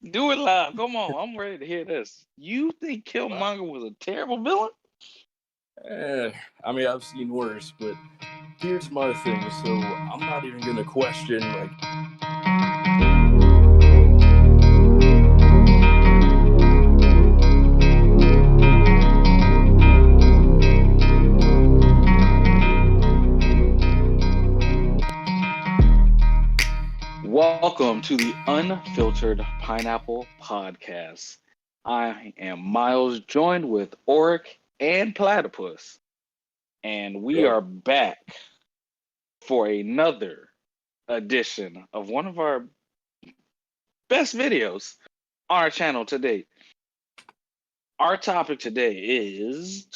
Do it live. Come on, I'm ready to hear this. You think Wow. Killmonger was a terrible villain? Eh, I mean, I've seen worse, but here's my thing. So I'm not even gonna question like. Welcome to the Unfiltered Pineapple Podcast. I am Miles, joined with Orik and Platypus, and we Yeah. are back for another edition of one of our best videos on our channel today. Our topic today is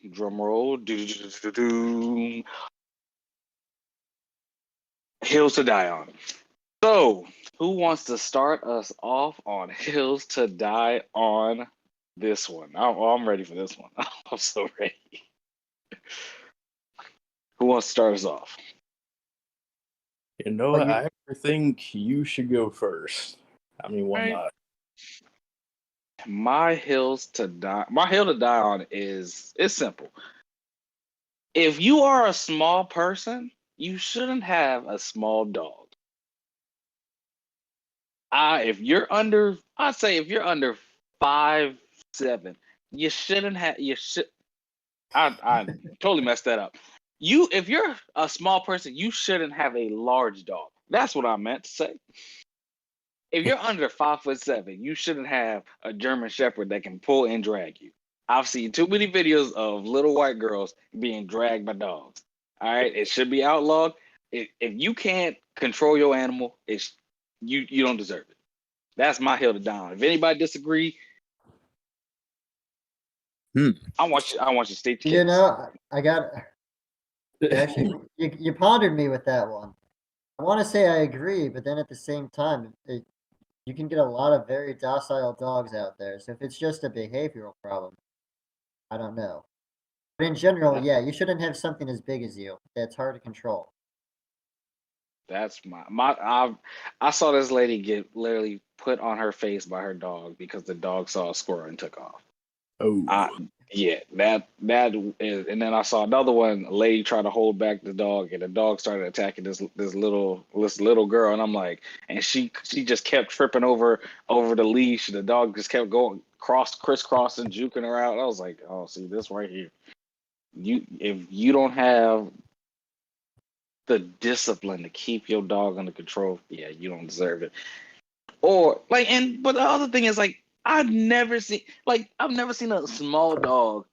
drumroll, hills to die on. So, who wants to start us off on hills to die on this one? I'm ready for this one. I'm so ready. Who wants to start us off? You know, Well, I think you should go first. I mean, All why right. not? My hill to die on is simple. If you are a small person, you shouldn't have a small dog. I'd say if you're under 5'7", you shouldn't have. You should. I totally messed that up. If you're a small person, you shouldn't have a large dog. That's what I meant to say. If you're under 5'7", you shouldn't have a German Shepherd that can pull and drag you. I've seen too many videos of little white girls being dragged by dogs. All right, it should be outlawed. If you can't control your animal, you don't deserve it. That's my hill to die on. If anybody disagree, I want you to state your you case. know, I got actually you pondered me with that one. I want to say I agree, but then at the same time, you can get a lot of very docile dogs out there. So if it's just a behavioral problem, I don't know. But in general, yeah, you shouldn't have something as big as you that's hard to control. That's I saw this lady get literally put on her face by her dog because the dog saw a squirrel and took off. Oh, Yeah, that is, and then I saw another one. A lady tried to hold back the dog, and the dog started attacking this little girl. And I'm like, and she just kept tripping over the leash. The dog just kept going crisscrossing, juking her out. I was like, oh, see this right here. If you don't have the discipline to keep your dog under control, yeah, you don't deserve it. Or like, but the other thing is like, I've never seen a small dog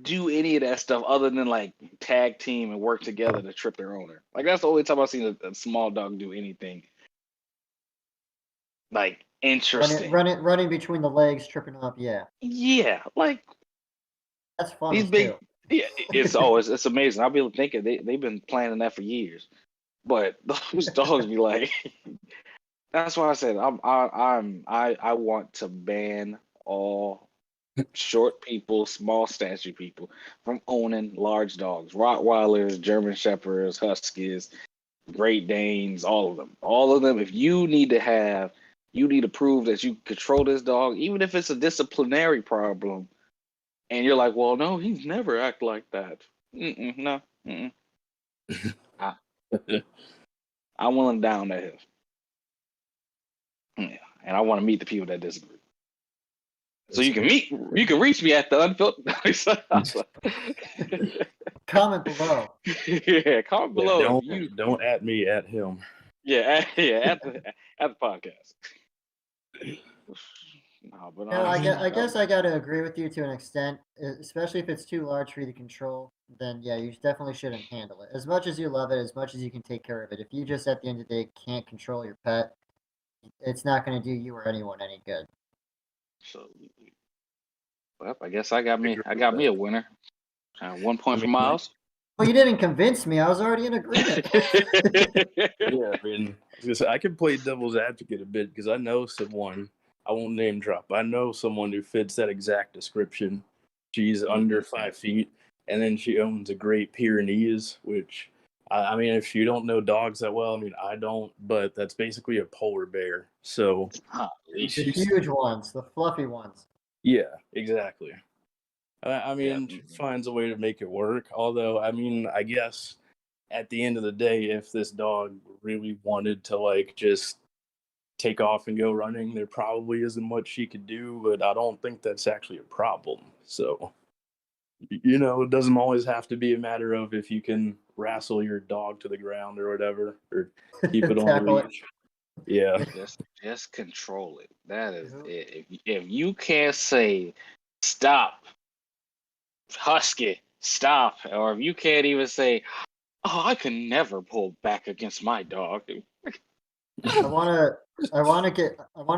do any of that stuff other than like tag team and work together to trip their owner. Like that's the only time I've seen a small dog do anything like interesting. Running between the legs, tripping up. Yeah, Yeah, like that's fun these as big. too. Yeah, it's amazing. I'll be thinking they've been planning that for years, but those dogs be like. That's why I said I want to ban all short people, small statue people from owning large dogs, Rottweilers, German Shepherds, Huskies, Great Danes, all of them. All of them. If you need to prove that you control this dog, even if it's a disciplinary problem, and you're like, well, no, he's never act like that. No. I, I'm willing down that hill. Yeah. And I want to meet the people that disagree. So you can reach me at the unfiltered. Comment below. Yeah, comment below. Don't at me, at him. At the podcast. No, but No, honestly, I guess I got to agree with you to an extent, especially if it's too large for you to control. Then yeah, you definitely shouldn't handle it. As much as you love it, as much as you can take care of it. If you just at the end of the day can't control your pet, it's not going to do you or anyone any good. so well, I guess I got me a winner. 1 point for Miles. Well, you didn't convince me. I was already in agreement. Yeah, I mean, I can play devil's advocate a bit because I know someone. I won't name drop. I know someone who fits that exact description. She's under 5 feet, and then she owns a Great Pyrenees, which I mean, if you don't know dogs that well, I mean, I don't, but that's basically a polar bear. So, The huge ones, the fluffy ones. yeah, exactly. I Yeah. mean, she finds a way to make it work. Although, I mean, I guess at the end of the day, if this dog really wanted to like just take off and go running, there probably isn't much she could do. But I don't think that's actually a problem. So, it doesn't always have to be a matter of if you can wrestle your dog to the ground or whatever, or keep it on a Tackle it. leash. Yeah. Just control it. That is it. If you can't say stop, husky, stop, or if you can't even say, oh, I can never pull back against my dog. I wanna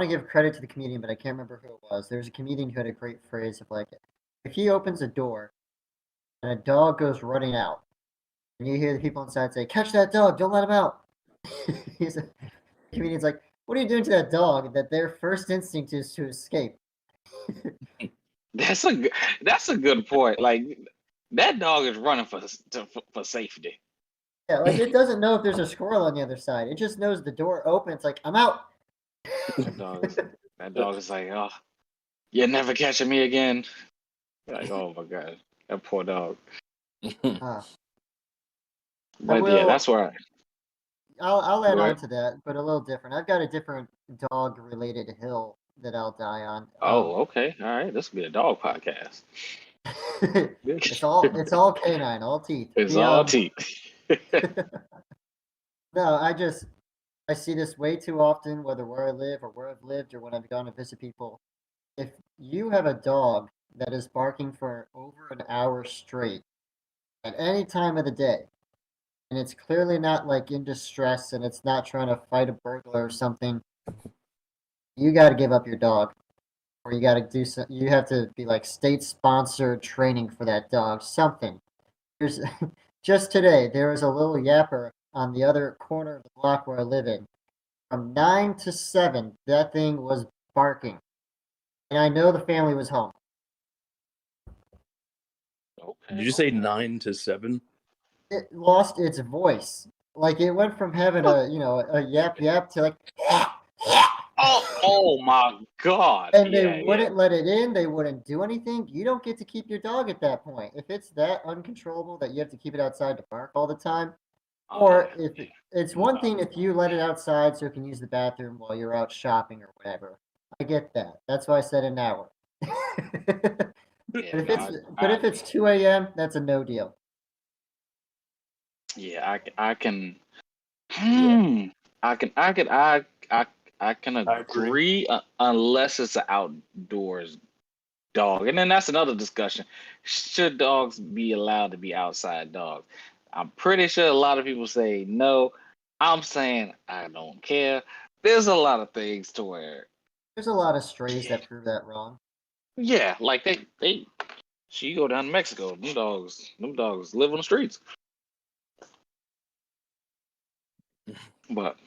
give credit to the comedian, but I can't remember who it was. There's a comedian who had a great phrase of like, if he opens a door and a dog goes running out, and you hear the people inside say, "Catch that dog! Don't let him out." The comedian's like, "What are you doing to that dog? That their first instinct is to escape." That's a good point. Like that dog is running for safety. Yeah, like it doesn't know if there's a squirrel on the other side. It just knows the door opens. Like I'm out. That dog is like, oh, you're never catching me again. Like, oh my god, that poor dog. Uh, But yeah, that's where I'll add Right. on to that, but a little different. I've got a different dog-related hill that I'll die on. Oh, okay. All right. This will be a dog podcast. It's all canine, all teeth. It's all teeth. No, I see this way too often, whether where I live or where I've lived or when I've gone to visit people. If you have a dog that is barking for over an hour straight at any time of the day, and it's clearly not like in distress and it's not trying to fight a burglar or something, you got to give up your dog, or you got to do some. You have to be like state sponsored training for that dog. Something. There's just today there was a little yapper on the other corner of the block where I live in. From 9 to 7, that thing was barking, and I know the family was home. Okay. Did you say 9 to 7? It lost its voice. Like it went from having a yap yap to like Oh my god. and Yeah, they wouldn't let it in, they wouldn't do anything. You don't get to keep your dog at that point. If it's that uncontrollable that you have to keep it outside to bark all the time, or if it's one thing if you let it outside so it can use the bathroom while you're out shopping or whatever. I get that. That's why I said an hour. But if it's 2 a.m., that's a no deal. Yeah, I can. I can agree unless it's an outdoors dog, and then that's another discussion. Should dogs be allowed to be outside dogs? I'm pretty sure a lot of people say no. I'm saying I don't care. There's a lot of things to where, There's a lot of strays that prove that wrong. yeah, like you go down to Mexico, them dogs live on the streets. But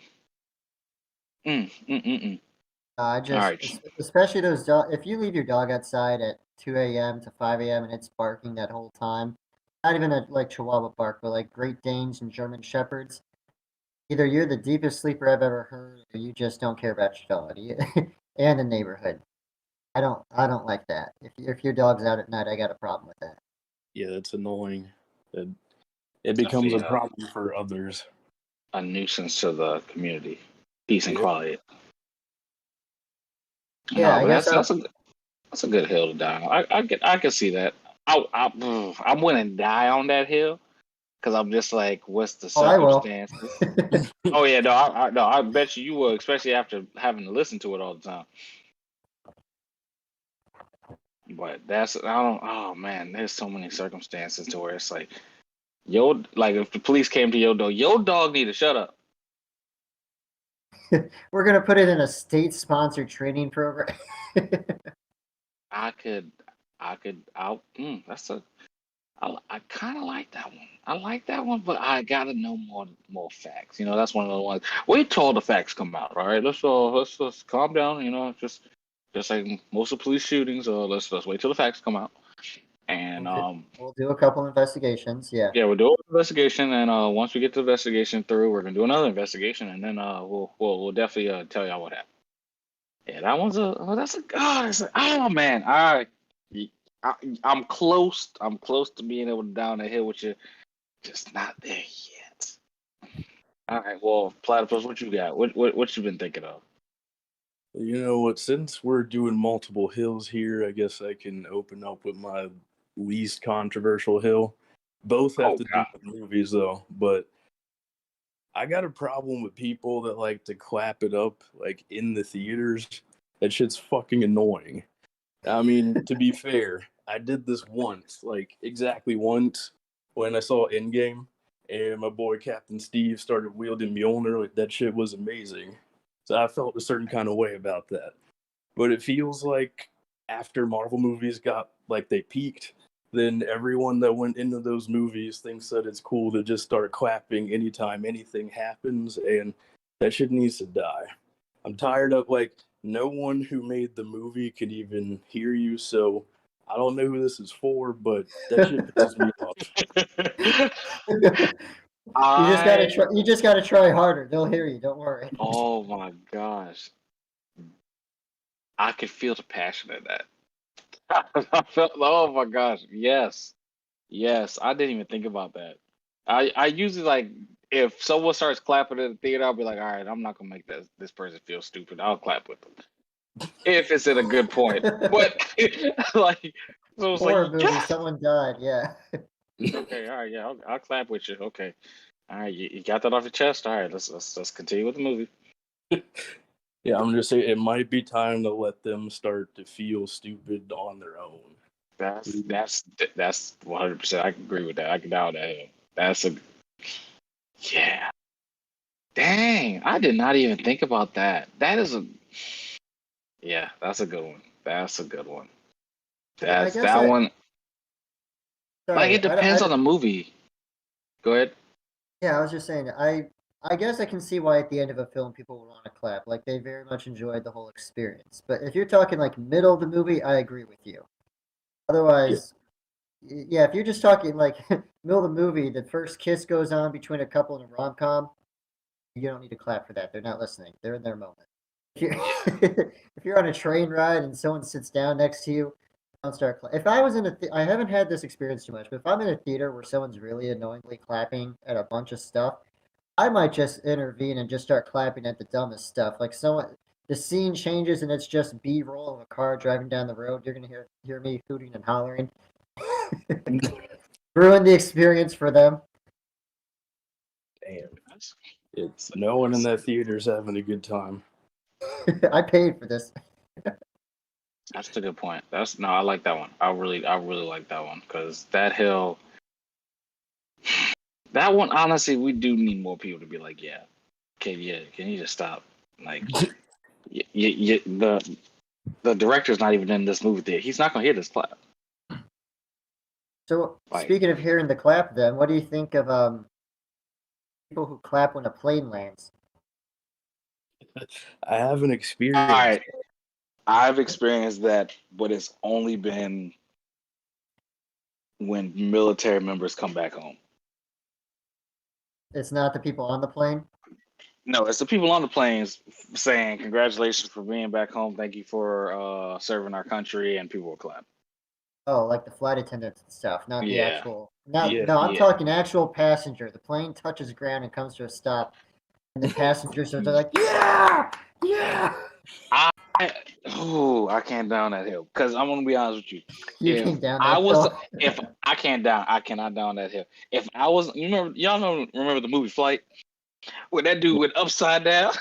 Especially those dog. If you leave your dog outside at 2 a.m. to 5 a.m. and it's barking that whole time, not even like Chihuahua bark, but like Great Danes and German Shepherds, either you're the deepest sleeper I've ever heard, or you just don't care about your dog and the neighborhood. I don't like that. If your dog's out at night, I got a problem with that. Yeah, that's annoying. It becomes a problem for others. A nuisance to the community. Peace and quiet. Yeah, no, but that's a good hill to die on. I can see that. I wouldn't die on that hill because I'm just like, what's the circumstances? Oh yeah, no, I bet you will, especially after having to listen to it all the time. But I don't. Oh man, there's so many circumstances to where it's like, like if the police came to your dog need to shut up. We're gonna put it in a state-sponsored training program. I kind of like that one. I like that one, but I gotta know more facts. That's one of the ones. Wait till all the facts come out. All right, let's calm down. Just like most of police shootings. Let's wait till the facts come out. And We'll do a couple investigations. Yeah. yeah, we'll do an investigation, and once we get the investigation through, we're gonna do another investigation, and then we'll definitely tell y'all what happened. Yeah, that one's oh man, I I'm close. I'm close to being able to down the hill with you, just not there yet. All right, well, Platypus, what you got? What you been thinking of? You know what? Since we're doing multiple hills here, I guess I can open up with my least controversial hill. Both have Oh to do God. with movies, though. But I got a problem with people that like to clap it up like in the theaters. That shit's fucking annoying. I mean, to be fair, I did this once, like exactly once, when I saw Endgame, and my boy Captain Steve started wielding Mjolnir. Like that shit was amazing. So I felt a certain kind of way about that. But it feels like after Marvel movies got like they peaked, then everyone that went into those movies thinks that it's cool to just start clapping anytime anything happens, and that shit needs to die. I'm tired of like no one who made the movie could even hear you, so I don't know who this is for, but that shit pisses me off. You just gotta I try. You just gotta try harder. They'll hear you. Don't worry. oh my gosh, I could feel the passion in that. I felt oh my gosh, yes, yes. I didn't even think about that. I usually like if someone starts clapping in the theater, I'll be like, all right, I'm not gonna make this person feel stupid. I'll clap with them if it's at a good point. But like, so it's like, Horror movie. yes, Someone died. Yeah. okay, all right, yeah, I'll clap with you. Okay, all right, you got that off your chest. All right, let's continue with the movie. Yeah, I'm just saying it might be time to let them start to feel stupid on their own. That's 100%. I can agree with that. I can down that. That's a yeah. Dang, I did not even think about that. That is a yeah. That's a good one. That's a good one. I That's guess that I. one. Like Sorry. it depends on the movie. Go ahead. Yeah, I was just saying. I guess I can see why at the end of a film people would want to clap. Like they very much enjoyed the whole experience. But if you're talking like middle of the movie, I agree with you. Yeah, Otherwise, yeah, if you're just talking like middle of the movie, the first kiss goes on between a couple in a rom-com, you don't need to clap for that. They're not listening. They're in their moment. If you're, if you're on a train ride and someone sits down next to you, don't start clapping. If I was in I haven't had this experience too much, but if I'm in a theater where someone's really annoyingly clapping at a bunch of stuff, I might just intervene and just start clapping at the dumbest stuff. Like someone, the scene changes and it's just B-roll of a car driving down the road. You're gonna hear me hooting and hollering. Ruin the experience for them. damn. That's, It's no one in that theater's having a good time. I paid for this. that's a good point. That's no, I like that one. I really like that one because that hill, that one. Honestly, we do need more people to be like, yeah, can you just stop? Like, the director's not even in this movie theater. He's not gonna hear this clap. So Like, speaking of hearing the clap, then what do you think of people who clap when a plane lands? I haven't all experienced. right, I've experienced that, but it's only been when military members come back home. It's not the people on the plane. No, it's the people on the planes saying congratulations for being back home. Thank you for serving our country, and people will clap. Oh, like the flight attendants and stuff, not the Yeah, actual. Not Yeah, no, I'm yeah. talking actual passenger. The plane touches ground and comes to a stop, and the passengers are like, yeah, yeah. I oh, I can't down that hill because I'm gonna be honest with you. You If came down I that was, hill. if I can't down, I cannot down that hill. If I was, remember the movie Flight where that dude went upside down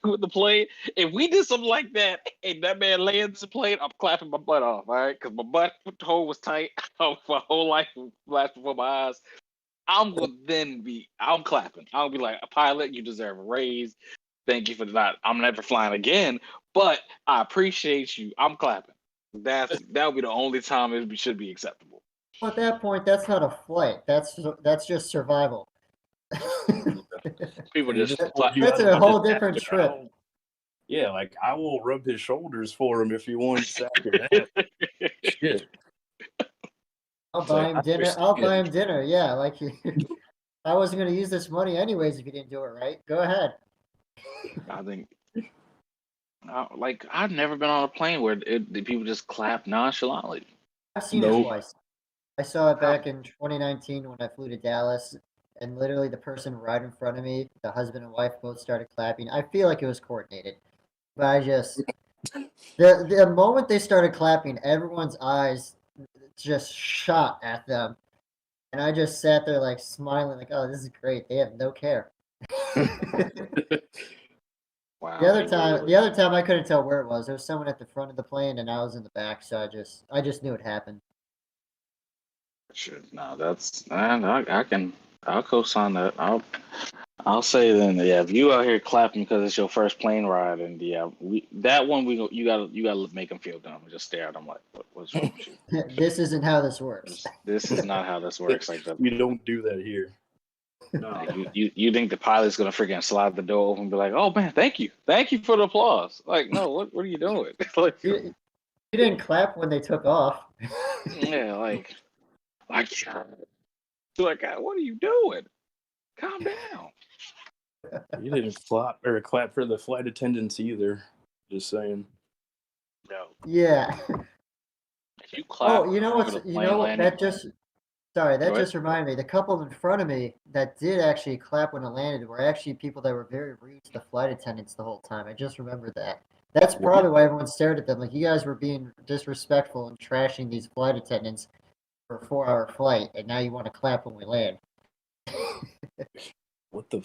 with the plane. If we did something like that and that man lands the plane, I'm clapping my butt off, all right? Because my butt hole was tight. My whole life flashed before my eyes. I'm clapping. I'll be like, a pilot, you deserve a raise. Thank you for that. I'm never flying again, but I appreciate you. I'm clapping. That would be the only time should be acceptable. Well, at that point, that's not a flight. That's just survival. People he just just told clap. you That's out of a a whole different disaster. trip. Yeah, like I will rub his shoulders for him if he wants second half. Shit. I'll It's like, buy him I dinner. I'll buy understand. him dinner. Yeah, like I wasn't gonna use this money anyways if you didn't do it right. Go ahead. I think, like, I've never been on a plane where the people just clap nonchalantly. I've seen it Nope. twice. I saw it How- back in 2019 when I flew to Dallas, and literally the person right in front of me, the husband and wife, both started clapping. I feel like it was coordinated, but I just the moment they started clapping, everyone's eyes just shot at them, and I just sat there like smiling, like, "Oh, this is great. They have no care." The Wow, other they time, really the other time I couldn't tell where it was. There was someone at the front of the plane, and I was in the back, so I just knew it happened. should. No, that's man. I'll co-sign that. I'll say then. Yeah, if you out here clapping because it's your first plane ride, and yeah, you gotta make them feel dumb. Just stare at them like, what's wrong with you? This isn't how this works. This is not how this works. Like the We don't do that here. No. like you think the pilot's gonna freaking slide the door open and be like, oh man, thank you for the applause. Like, no, what are you doing? Like, You, you didn't clap when they took off. yeah, like, what are you doing? Calm down. You didn't clap for the flight attendants either. Just saying. No, Yeah. if you clap Oh, you know for what's the you plane know what landing, that just sorry, go that ahead. just reminded me. The couple in front of me that did actually clap when it landed were actually people that were very rude to the flight attendants the whole time. I just remembered that. That's probably why everyone stared at them. Like you guys were being disrespectful and trashing these flight attendants for a 4-hour flight, and now you want to clap when we land. What the?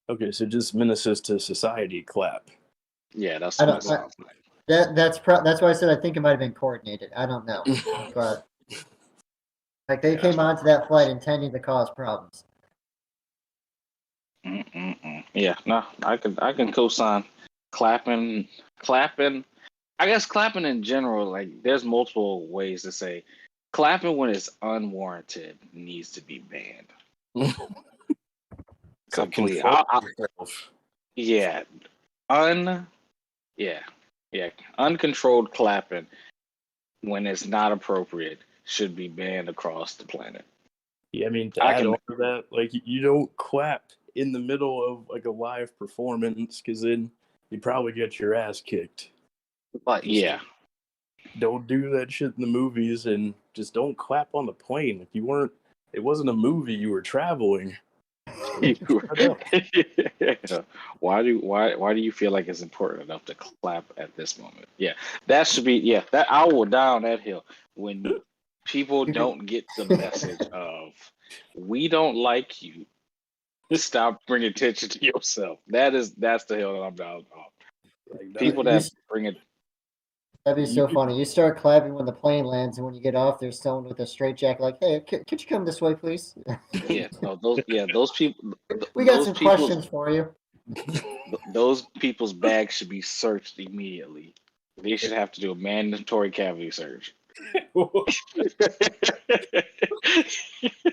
Okay, so just menaces to society clap. Yeah, that's I what it don't. sounds like. That's why I said I think it might have been coordinated. I don't know, but like they Yeah, that's came onto that flight intending to cause problems. Yeah, no, I can co-sign clapping. I guess clapping in general, like there's multiple ways to say clapping when it's unwarranted needs to be banned. So Complete. control yourself. Yeah, un yeah yeah uncontrolled clapping when it's not appropriate should be banned across the planet. Yeah, I mean to I add can, on to that, like you don't clap in the middle of like a live performance because then you probably get your ass kicked. but Just yeah, don't do that shit in the movies and just don't clap on the plane. Like it wasn't a movie, you were traveling. So shut up. why do you feel like it's important enough to clap at this moment? Yeah, that should be, yeah, that I will down that hill when people You could- don't get the message of we don't like you. Stop bringing attention to yourself. That's the hill that I'm down on. Like, no, People that bring it. That'd be you so funny. You start clapping when the plane lands, and when you get off, there's someone with a straight jacket like, "Hey, could you come this way, please? Yeah, no, those people, We got those some people's questions for you." those people's bags should be searched immediately. They should have to do a mandatory cavity search.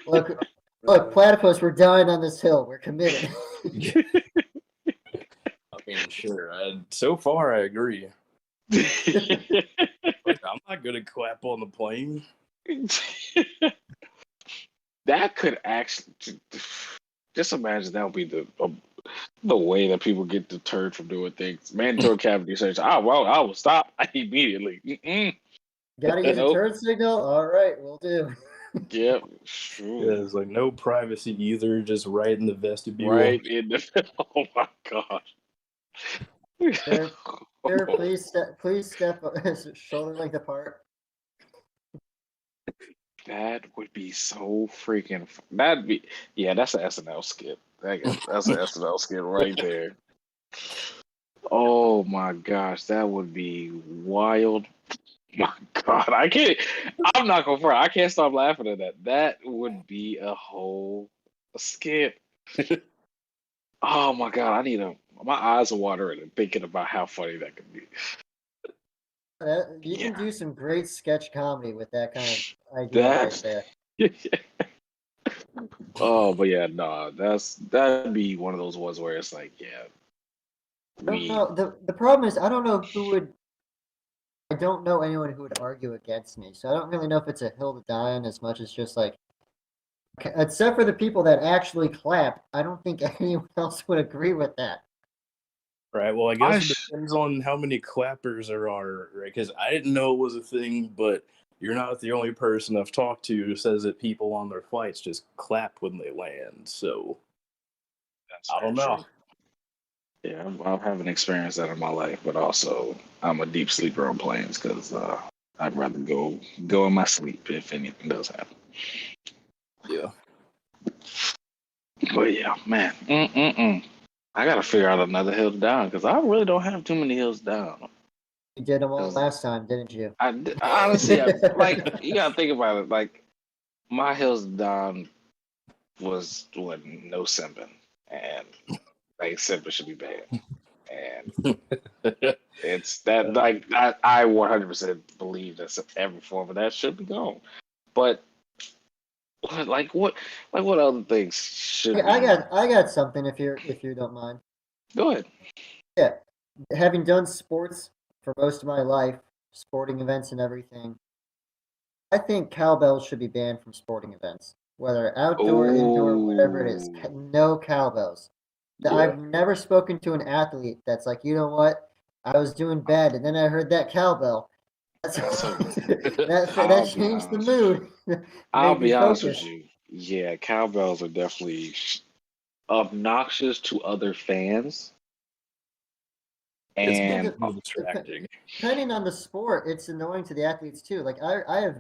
Look, look, platypus, we're dying on this hill. We're committed. I mean, sure. So far, I agree. Like, I'm not gonna clap on the plane. That could actually just imagine that would be the way that people get deterred from doing things. Mandatory cavity search. Well, I will stop immediately. Gotta use a Nope. turn signal. All right, we'll do. Yep. Yeah, there's like no privacy either, just right in the vestibule. Right in the. Oh my gosh. Sir, please step shoulder length apart. That would be so freaking. That'd be, yeah. That's an SNL skit. That's an SNL skit right there. Oh my gosh, that would be wild. My God, I can't. I'm not gonna front. I can't stop laughing at that. That would be a whole skit. Oh my God, I need a. My eyes are watering and thinking about how funny that could be. You can Yeah, do some great sketch comedy with that kind of idea right that's. there. Oh, but yeah, no, that'd be one of those ones where it's like, yeah, I don't we. know. The problem is I don't know who would I don't know anyone who would argue against me, so I don't really know if it's a hill to die on as much as just like, except for the people that actually clap, I don't think anyone else would agree with that. Right. Well, I I guess it sh- depends on how many clappers there are, right? Because I didn't know it was a thing, but you're not the only person I've talked to who says that people on their flights just clap when they land. So that's I very don't know. true. Yeah, I haven't experienced that in my life, but also I'm a deep sleeper on planes because I'd rather go in my sleep if anything does happen. Yeah. But yeah, man, I gotta figure out another hill down because I really don't have too many hills down. You did them all 'Cause last time, didn't you? honestly, like you gotta think about it. Like my hills down was what no simping, and like simping should be banned. And it's that like I 100% believe that every form of that should be gone. But what other things should we I got something if you don't mind. go ahead? Yeah, having done sports for most of my life, sporting events and everything, I think cowbells should be banned from sporting events, whether outdoor, indoor, whatever it is. Oh No cowbells. Yeah. I've never spoken to an athlete that's like, you know what? I was doing bad, and then I heard that cowbell. That's, so I'll that be changed the honest. mood, I'll made me be honest with focus. you. Yeah, cowbells are definitely obnoxious to other fans, It's And and very distracting. depending on the sport, it's annoying to the athletes too. Like I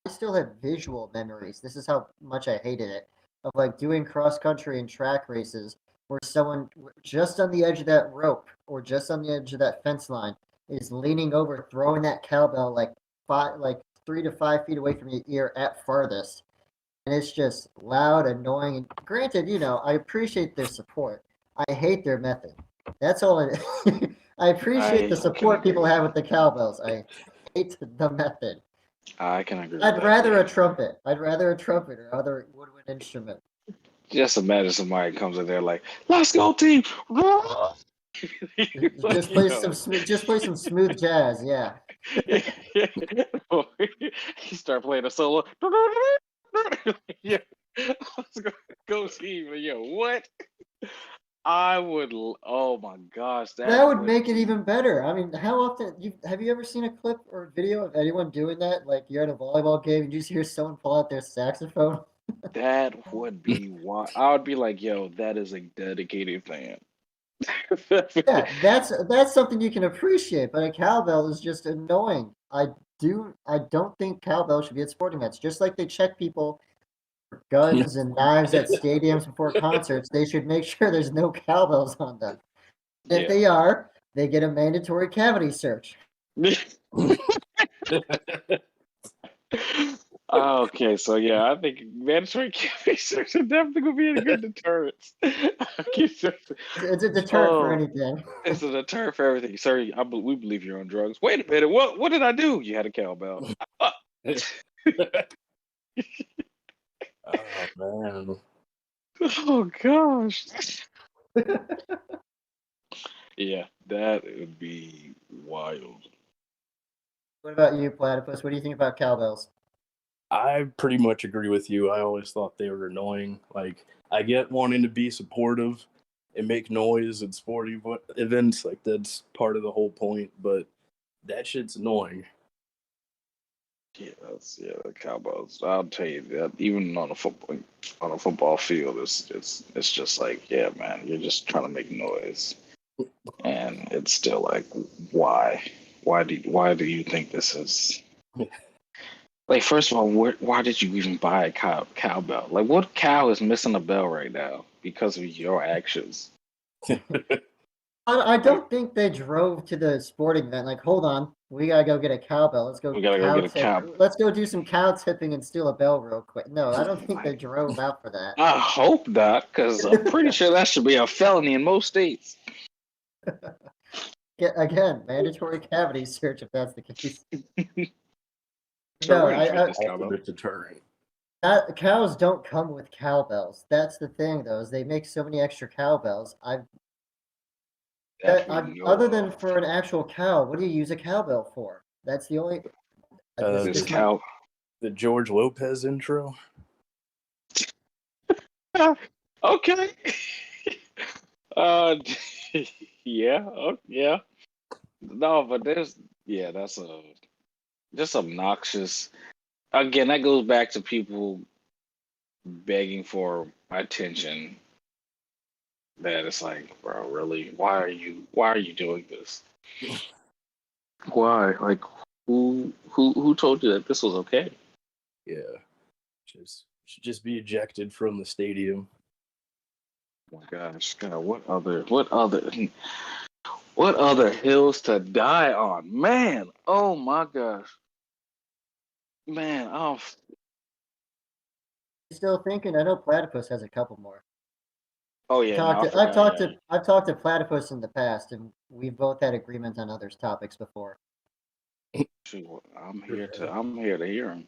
still have visual memories. This is how much I hated it of like doing cross country and track races where someone just on the edge of that rope or just on the edge of that fence line is leaning over, throwing that cowbell like 3 to 5 feet away from your ear at farthest, and it's just loud, annoying. And granted, I appreciate their support. I hate their method. That's all it is. I appreciate the I can support agree people with have that. with the cowbells. I hate the method. I can agree with I'd that. rather Yeah. a trumpet. I'd rather a trumpet or other woodwind instrument. Just imagine somebody comes in there like, "Let's go, team!" Just You play know, just play some smooth jazz. Yeah. you start playing a solo. Yeah, let's go team. Yo, what? I would. Oh my gosh, That that would would make it be even better. I mean, how often have you ever seen a clip or video of anyone doing that? Like you're at a volleyball game and you just hear someone pull out their saxophone. that would be why I would be like, yo, that is a dedicated fan. Yeah, that's something you can appreciate, but a cowbell is just annoying. I don't think cowbell should be at sporting events. Just like they check people for guns and knives at stadiums before concerts, they should make sure there's no cowbells on them. If Yeah. they are, they get a mandatory cavity search. Okay, so yeah, I think mandatory research is definitely gonna be a good deterrent. It's a deterrent for Oh, anything. it's a deterrent for everything. Sir, we believe you're on drugs. Wait a minute, what did I do? You had a cowbell. Uh, Oh man. oh gosh. Yeah, that would be wild. What about you, Platypus? What do you think about cowbells? I pretty much agree with you. I always thought they were annoying. Like, I get wanting to be supportive and make noise at sporting events. Like, that's part of the whole point, but that shit's annoying. Yeah, the Cowboys. I'll tell you that even on a football field, it's just like, yeah, man, you're just trying to make noise, and it's still like, why, why do you think this is like? First of all, why did you even buy a cowbell? Like, what cow is missing a bell right now because of your actions? I Like, don't think they drove to the sporting event. Like, hold on, we gotta go get a cowbell. Let's go we gotta go cow get a tip. cow. Let's go do some cow tipping and steal a bell real quick. No, I don't think they Like, drove out for that. I hope not, because I'm pretty sure that should be a felony in most states. Again, mandatory cavity search if that's the case. Sir, No, where did you get this cowbell? Ultimate deterrent. cows don't come with cowbells. That's the thing, though, is they make so many extra cowbells. That we know Other than of. for an actual cow, what do you use a cowbell for? That's the only. Uh, This This is the, my. cow. the George Lopez intro. Okay. Uh, yeah, yeah. No, but that's a just obnoxious. Again, that goes back to people begging for attention. That it's like, bro, really, why are you doing this? Why? Like, who told you that this was okay? Yeah, should just be ejected from the stadium. Oh my gosh, God, what other hills to die on? Man, oh my gosh. Man, Still thinking. I know Platypus has a couple more. oh I've yeah, no, talked I to I've forgot. talked Yeah, to I've talked to Platypus in the past, and we've both had agreement on other topics before. shoot, Yeah. I'm here to hear him.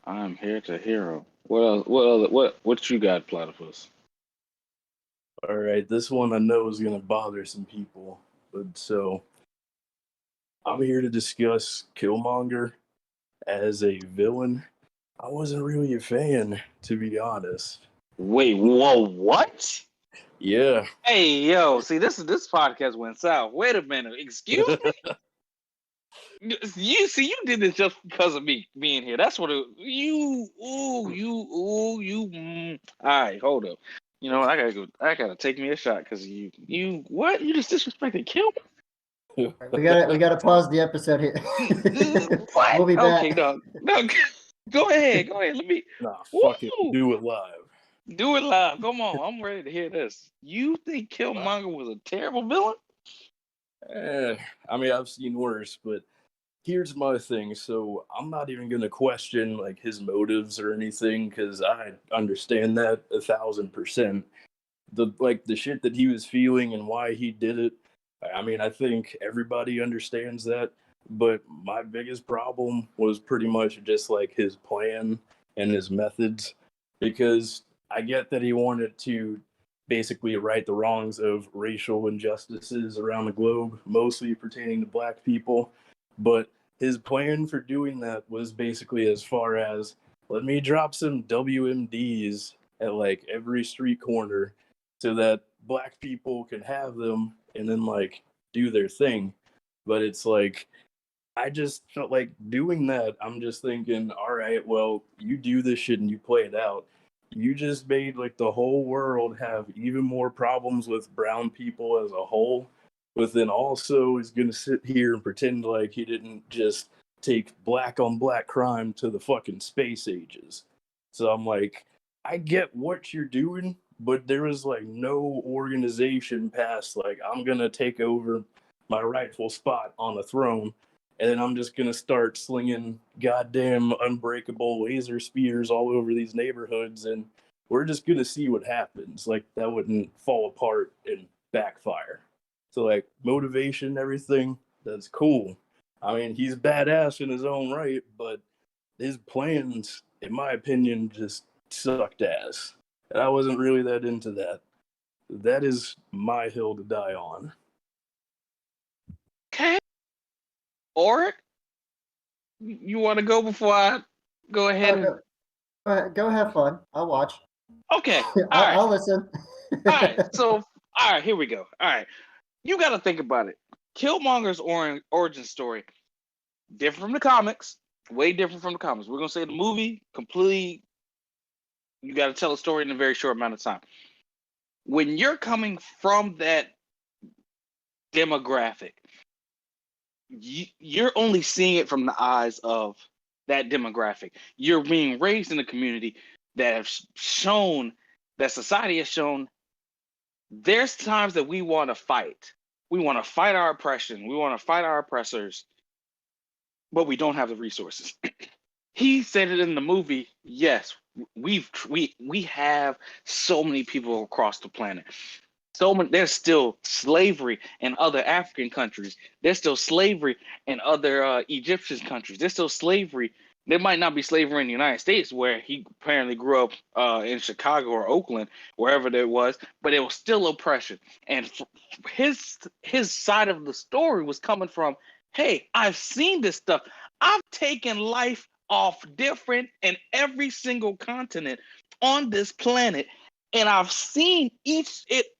I'm here to hear him. What else? What you got, Platypus? All right, this one I know is gonna bother some people, but so I'm here to discuss Killmonger as a villain. I wasn't really a fan, to be honest. Wait, whoa, what? Yeah. Hey, yo, see, this podcast went south. Wait a minute, excuse me. You did this just because of me being here. That's what you. All right, hold up. You know what? I gotta go. I gotta take me a shot because you what? You just disrespected Kill. We gotta pause the episode here. What? We'll be Okay, back. no. Go ahead. Go ahead. Let me. Nah, fuck it. Woo! Do it live. Do it live. Come on. I'm ready to hear this. You think Killmonger was a terrible villain? Eh, I mean, I've seen worse, but here's my thing. So I'm not even gonna question like his motives or anything because I understand that 1,000%. The shit that he was feeling and why he did it. I mean, I think everybody understands that. But my biggest problem was pretty much just like his plan and his methods, because I get that he wanted to basically right the wrongs of racial injustices around the globe, mostly pertaining to black people. But his plan for doing that was basically as far as let me drop some WMDs at like every street corner so that black people can have them and then like do their thing. But it's like I just felt like doing that. I'm just thinking, all right, well, you do this shit and you play it out. You just made like the whole world have even more problems with brown people as a whole, but then also is going to sit here and pretend like he didn't just take black on black crime to the fucking space ages. So I'm like, I get what you're doing, but there is like no organization past like, I'm going to take over my rightful spot on the throne and then I'm just gonna start slinging goddamn unbreakable laser spears all over these neighborhoods, and we're just gonna see what happens. Like that wouldn't fall apart and backfire. So like motivation, everything, that's cool. I mean, he's badass in his own right, but his plans, in my opinion, just sucked ass. And I wasn't really that into that. That is my hill to die on. Okay. Orik, you want to go before I go ahead and? Go have fun. I'll watch. Okay. All right. I'll listen. All right. So, all right. Here we go. All right. You got to think about it. Killmonger's origin story different from the comics. Way different from the comics. We're gonna say the movie completely. You got to tell a story in a very short amount of time. When you're coming from that demographic, you're only seeing it from the eyes of that demographic. You're being raised in a community that have shown that society has shown there's times that we want to fight. We want to fight our oppression. We want to fight our oppressors, but we don't have the resources. He said it in the movie. Yes, we have so many people across the planet. So many, there's still slavery in other African countries. There's still slavery in other Egyptian countries. There's still slavery. There might not be slavery in the United States, where he apparently grew up in Chicago or Oakland, wherever there was, but it was still oppression. And his side of the story was coming from hey, I've seen this stuff. I've taken life off different in every single continent on this planet, and I've seen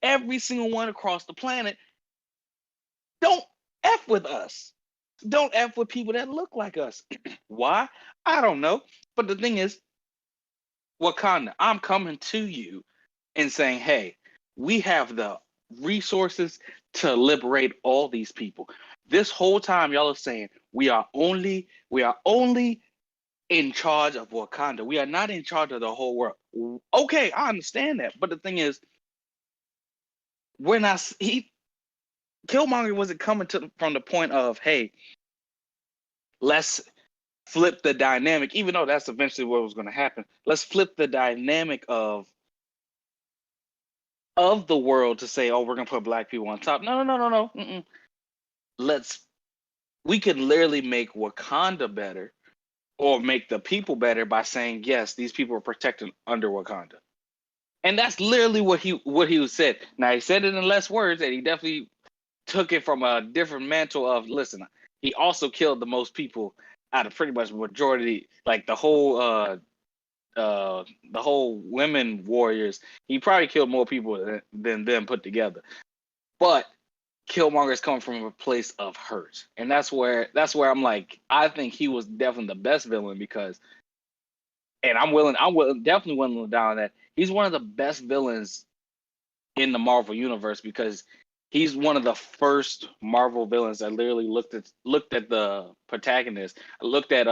every single one across the planet. Don't F with us. Don't F with people that look like us. Why? I don't know. But the thing is, Wakanda, I'm coming to you and saying, hey, we have the resources to liberate all these people. This whole time, y'all are saying we are only in charge of Wakanda. We are not in charge of the whole world. Okay, I understand that. But the thing is, when Killmonger wasn't coming from the point of, hey, let's flip the dynamic, even though that's eventually what was going to happen. Let's flip the dynamic of the world to say, oh, we're going to put black people on top. No. We could literally make Wakanda better or make the people better by saying, yes, these people are protected under Wakanda. And that's literally what he said. Now, he said it in less words, and he definitely took it from a different mantle of, listen, he also killed the most people out of pretty much majority, like the whole women warriors. He probably killed more people than them put together. But Killmonger is coming from a place of hurt, and that's where I'm like, I think he was definitely the best villain because, and definitely willing to die on that. He's one of the best villains in the Marvel universe because he's one of the first Marvel villains that literally looked at the protagonist, looked at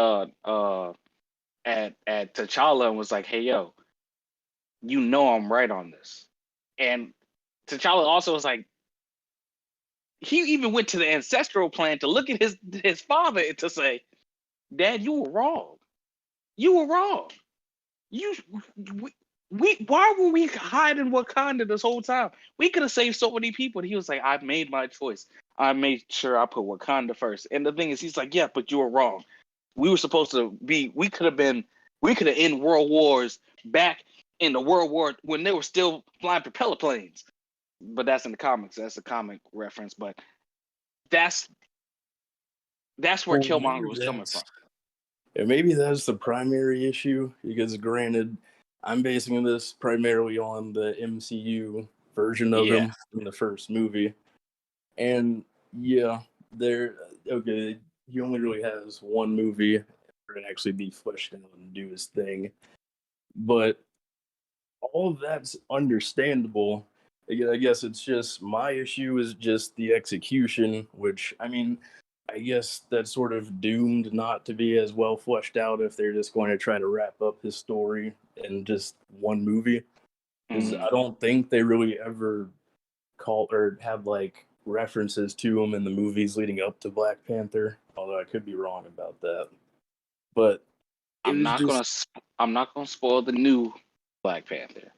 T'Challa and was like, hey yo, you know I'm right on this. And T'Challa also was like, he even went to the ancestral plan to look at his father and to say, Dad, you were wrong. You were wrong. Why were we hiding Wakanda this whole time? We could have saved so many people. And he was like, I made my choice. I made sure I put Wakanda first. And the thing is, he's like, yeah, but you were wrong. We were supposed to be, we could have ended world wars back in the World War when they were still flying propeller planes. But that's in the comics. That's a comic reference. But that's where Well, Killmonger was coming from. Yeah, maybe that's the primary issue because, granted, I'm basing this primarily on the MCU version of him in the first movie, and yeah, he only really has one movie where it actually be fleshed out and do his thing, but all of that's understandable. I guess it's just my issue is just the execution, which I mean, I guess that's sort of doomed not to be as well fleshed out if they're just going to try to wrap up his story in just one movie. Because I don't think they really ever call or have like references to him in the movies leading up to Black Panther. Although I could be wrong about that. But I'm not gonna spoil the new Black Panther.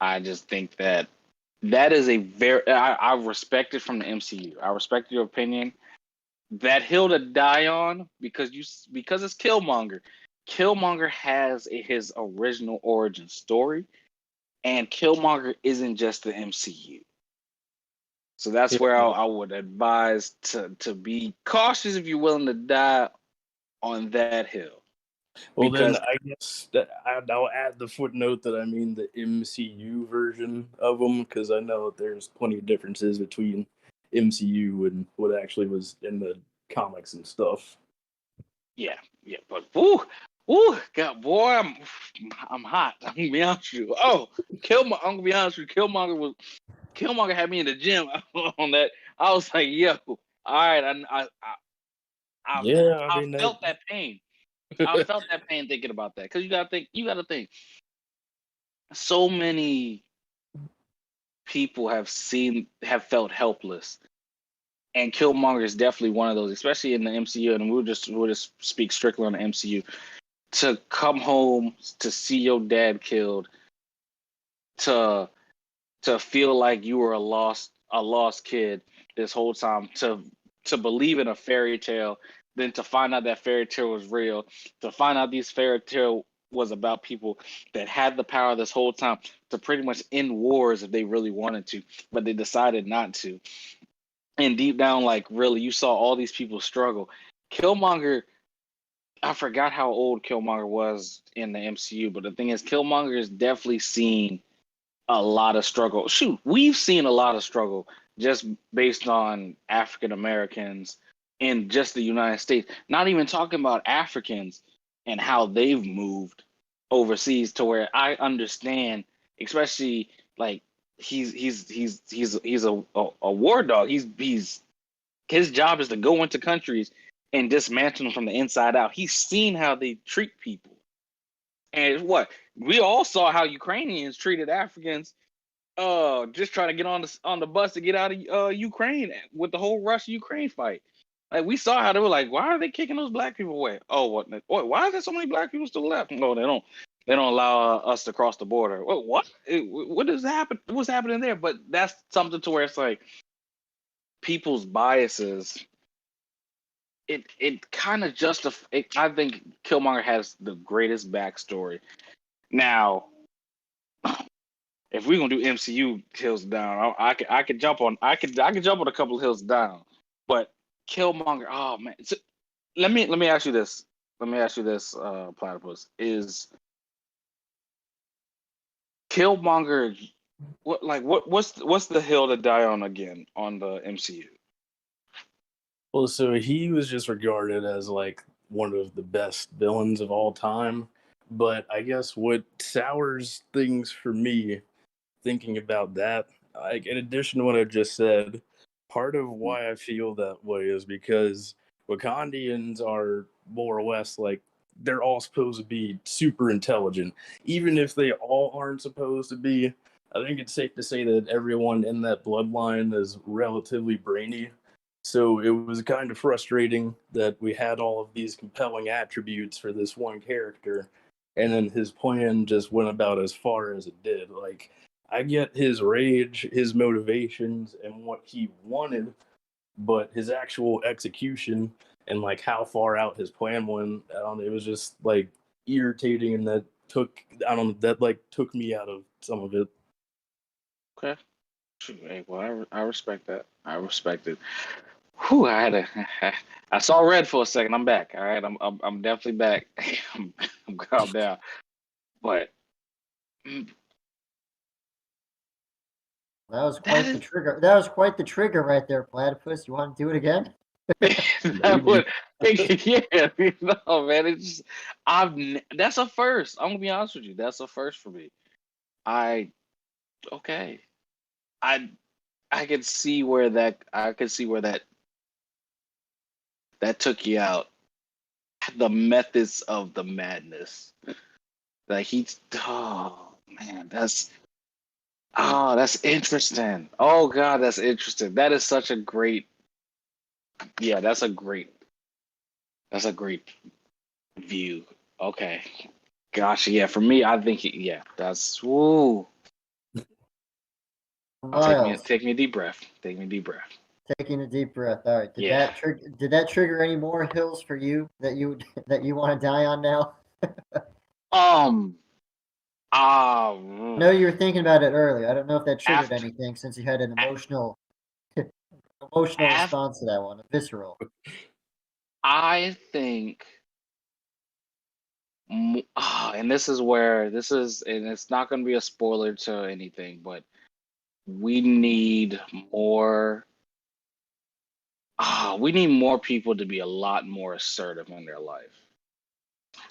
I just think that is a very I respect it from the MCU. I respect your opinion. That hill to die on because it's Killmonger. Killmonger has his original origin story, and Killmonger isn't just the MCU. So that's where I would advise to be cautious if you're willing to die on that hill. Well, then I guess that I'll add the footnote that I mean the MCU version of them because I know there's plenty of differences between MCU and what actually was in the comics and stuff. Yeah, but God, boy, I'm hot. I'm gonna be honest with you. Oh, I'm gonna be honest with you. Killmonger had me in the gym on that. I was like, yo, all right, I felt that pain. I felt that pain thinking about that because you gotta think. So many people have felt helpless, and Killmonger is definitely one of those, especially in the MCU. And we'll just speak strictly on the MCU. To come home to see your dad killed, to feel like you were a lost kid this whole time, to believe in a fairy tale, then to find out that fairy tale was real, to find out these fairy tale was about people that had the power this whole time to pretty much end wars if they really wanted to, but they decided not to. And deep down, like really, you saw all these people struggle. Killmonger, I forgot how old Killmonger was in the MCU, but the thing is, Killmonger has definitely seen a lot of struggle. Shoot, we've seen a lot of struggle just based on African Americans in just the United States. Not even talking about Africans and how they've moved overseas to where I understand, especially like he's a war dog. He's his job is to go into countries and dismantle them from the inside out. He's seen how they treat people. And what we all saw how Ukrainians treated Africans, just trying to get on the bus to get out of Ukraine with the whole Russia Ukraine fight. Like we saw how they were like, why are they kicking those black people away? Oh, what? Why is there so many black people still left? No, they don't. They don't allow us to cross the border. Well, what? What is happen? What's happening there? But that's something to where it's like people's biases. It kind of justifies. I think Killmonger has the greatest backstory. Now, if we're gonna do MCU hills down, I could jump on jump on a couple of hills down, but Killmonger. Oh man, so, let me ask you this. Let me ask you this, Platypus. Is Killmonger what's the hill to die on again on the MCU? Well, so he was just regarded as like one of the best villains of all time. But I guess what sours things for me thinking about that, like in addition to what I just said, part of why I feel that way is because Wakandians are more or less like they're all supposed to be super intelligent, even if they all aren't supposed to be. I think it's safe to say that everyone in that bloodline is relatively brainy. So it was kind of frustrating that we had all of these compelling attributes for this one character, and then his plan just went about as far as it did. Like, I get his rage, his motivations, and what he wanted, but his actual execution and like how far out his plan went, I don't know, it was just like irritating, and that took that like took me out of some of it. Okay. Hey, well, I respect that. I respect it. Whew, I saw red for a second. I'm back. All right, I'm definitely back. I'm calmed down. But mm, That was that quite the trigger. That was quite the trigger right there, Platypus. You want to do it again? that would yeah. No, man. It's just that's a first. I'm gonna be honest with you. That's a first for me. I okay. I I could see where that took you out. The methods of the madness. Like he's oh man, that's interesting. Oh God, that's interesting. That is such a great yeah, that's a great view. Okay. Gosh, yeah, for me, I think yeah, that's woo. I'll Miles, take me a deep breath. Take me a deep breath. taking a deep breath. All right. Did Yeah. that trigger any more hills for you that you that you want to die on now? Um I know you were thinking about it earlier. I don't know if that triggered after anything since you had an emotional after response to that one, a visceral. I think and this is where and it's not going to be a spoiler to anything, but we need more we need more people to be a lot more assertive in their life.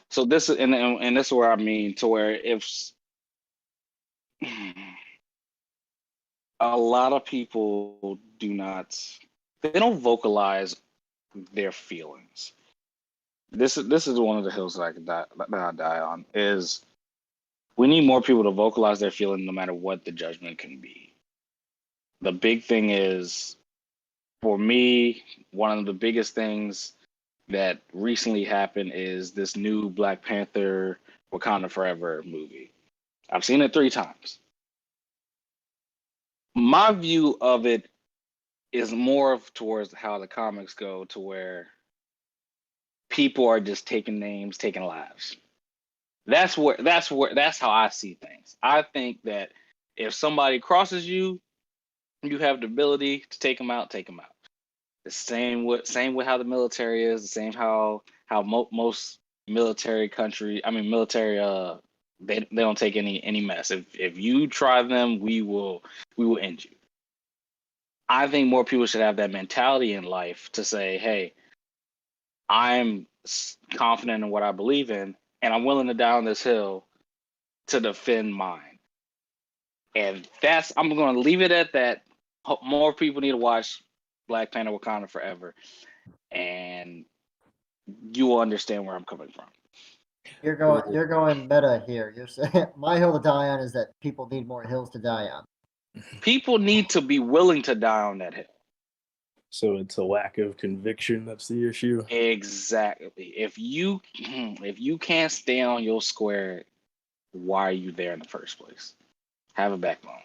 So this is and this is where I mean to where if a lot of people they don't vocalize their feelings. This is one of the hills that I die on is we need more people to vocalize their feelings no matter what the judgment can be. The big thing is for me, one of the biggest things that recently happened is this new Black Panther Wakanda Forever movie. I've seen it 3 times. My view of it is more towards how the comics go to where people are just taking names, taking lives. That's how I see things. I think that if somebody crosses you, you have the ability to take them out, take them out. The same with how the military is. The same how most military country. I mean, military. They don't take any mess. If you try them, we will end you. I think more people should have that mentality in life to say, hey, I'm confident in what I believe in, and I'm willing to die on this hill to defend mine. And I'm going to leave it at that. More people need to watch Black Panther: Wakanda Forever, and you will understand where I'm coming from. You're going meta here. You're saying my hill to die on is that people need more hills to die on. People need to be willing to die on that hill. So it's a lack of conviction that's the issue. Exactly. If you can't stay on your square, why are you there in the first place? Have a backbone.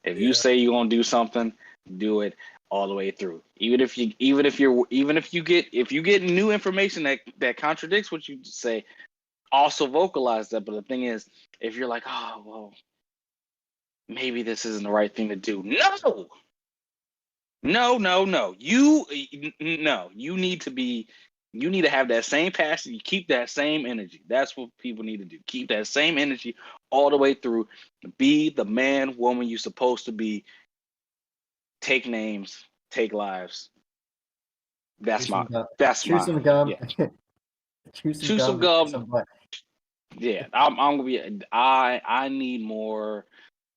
If you say you're gonna do something, do it all the way through. Even if you get new information that contradicts what you say, also vocalize that. But the thing is, if you're like, oh well, maybe this isn't the right thing to do. No. You need to have that same passion. You keep that same energy. That's what people need to do. Keep that same energy all the way through. Be the man, woman you're supposed to be. Take names, take lives. That's my. Chew some gum. Yeah. Chew some gum. Yeah, I'm gonna be. I need more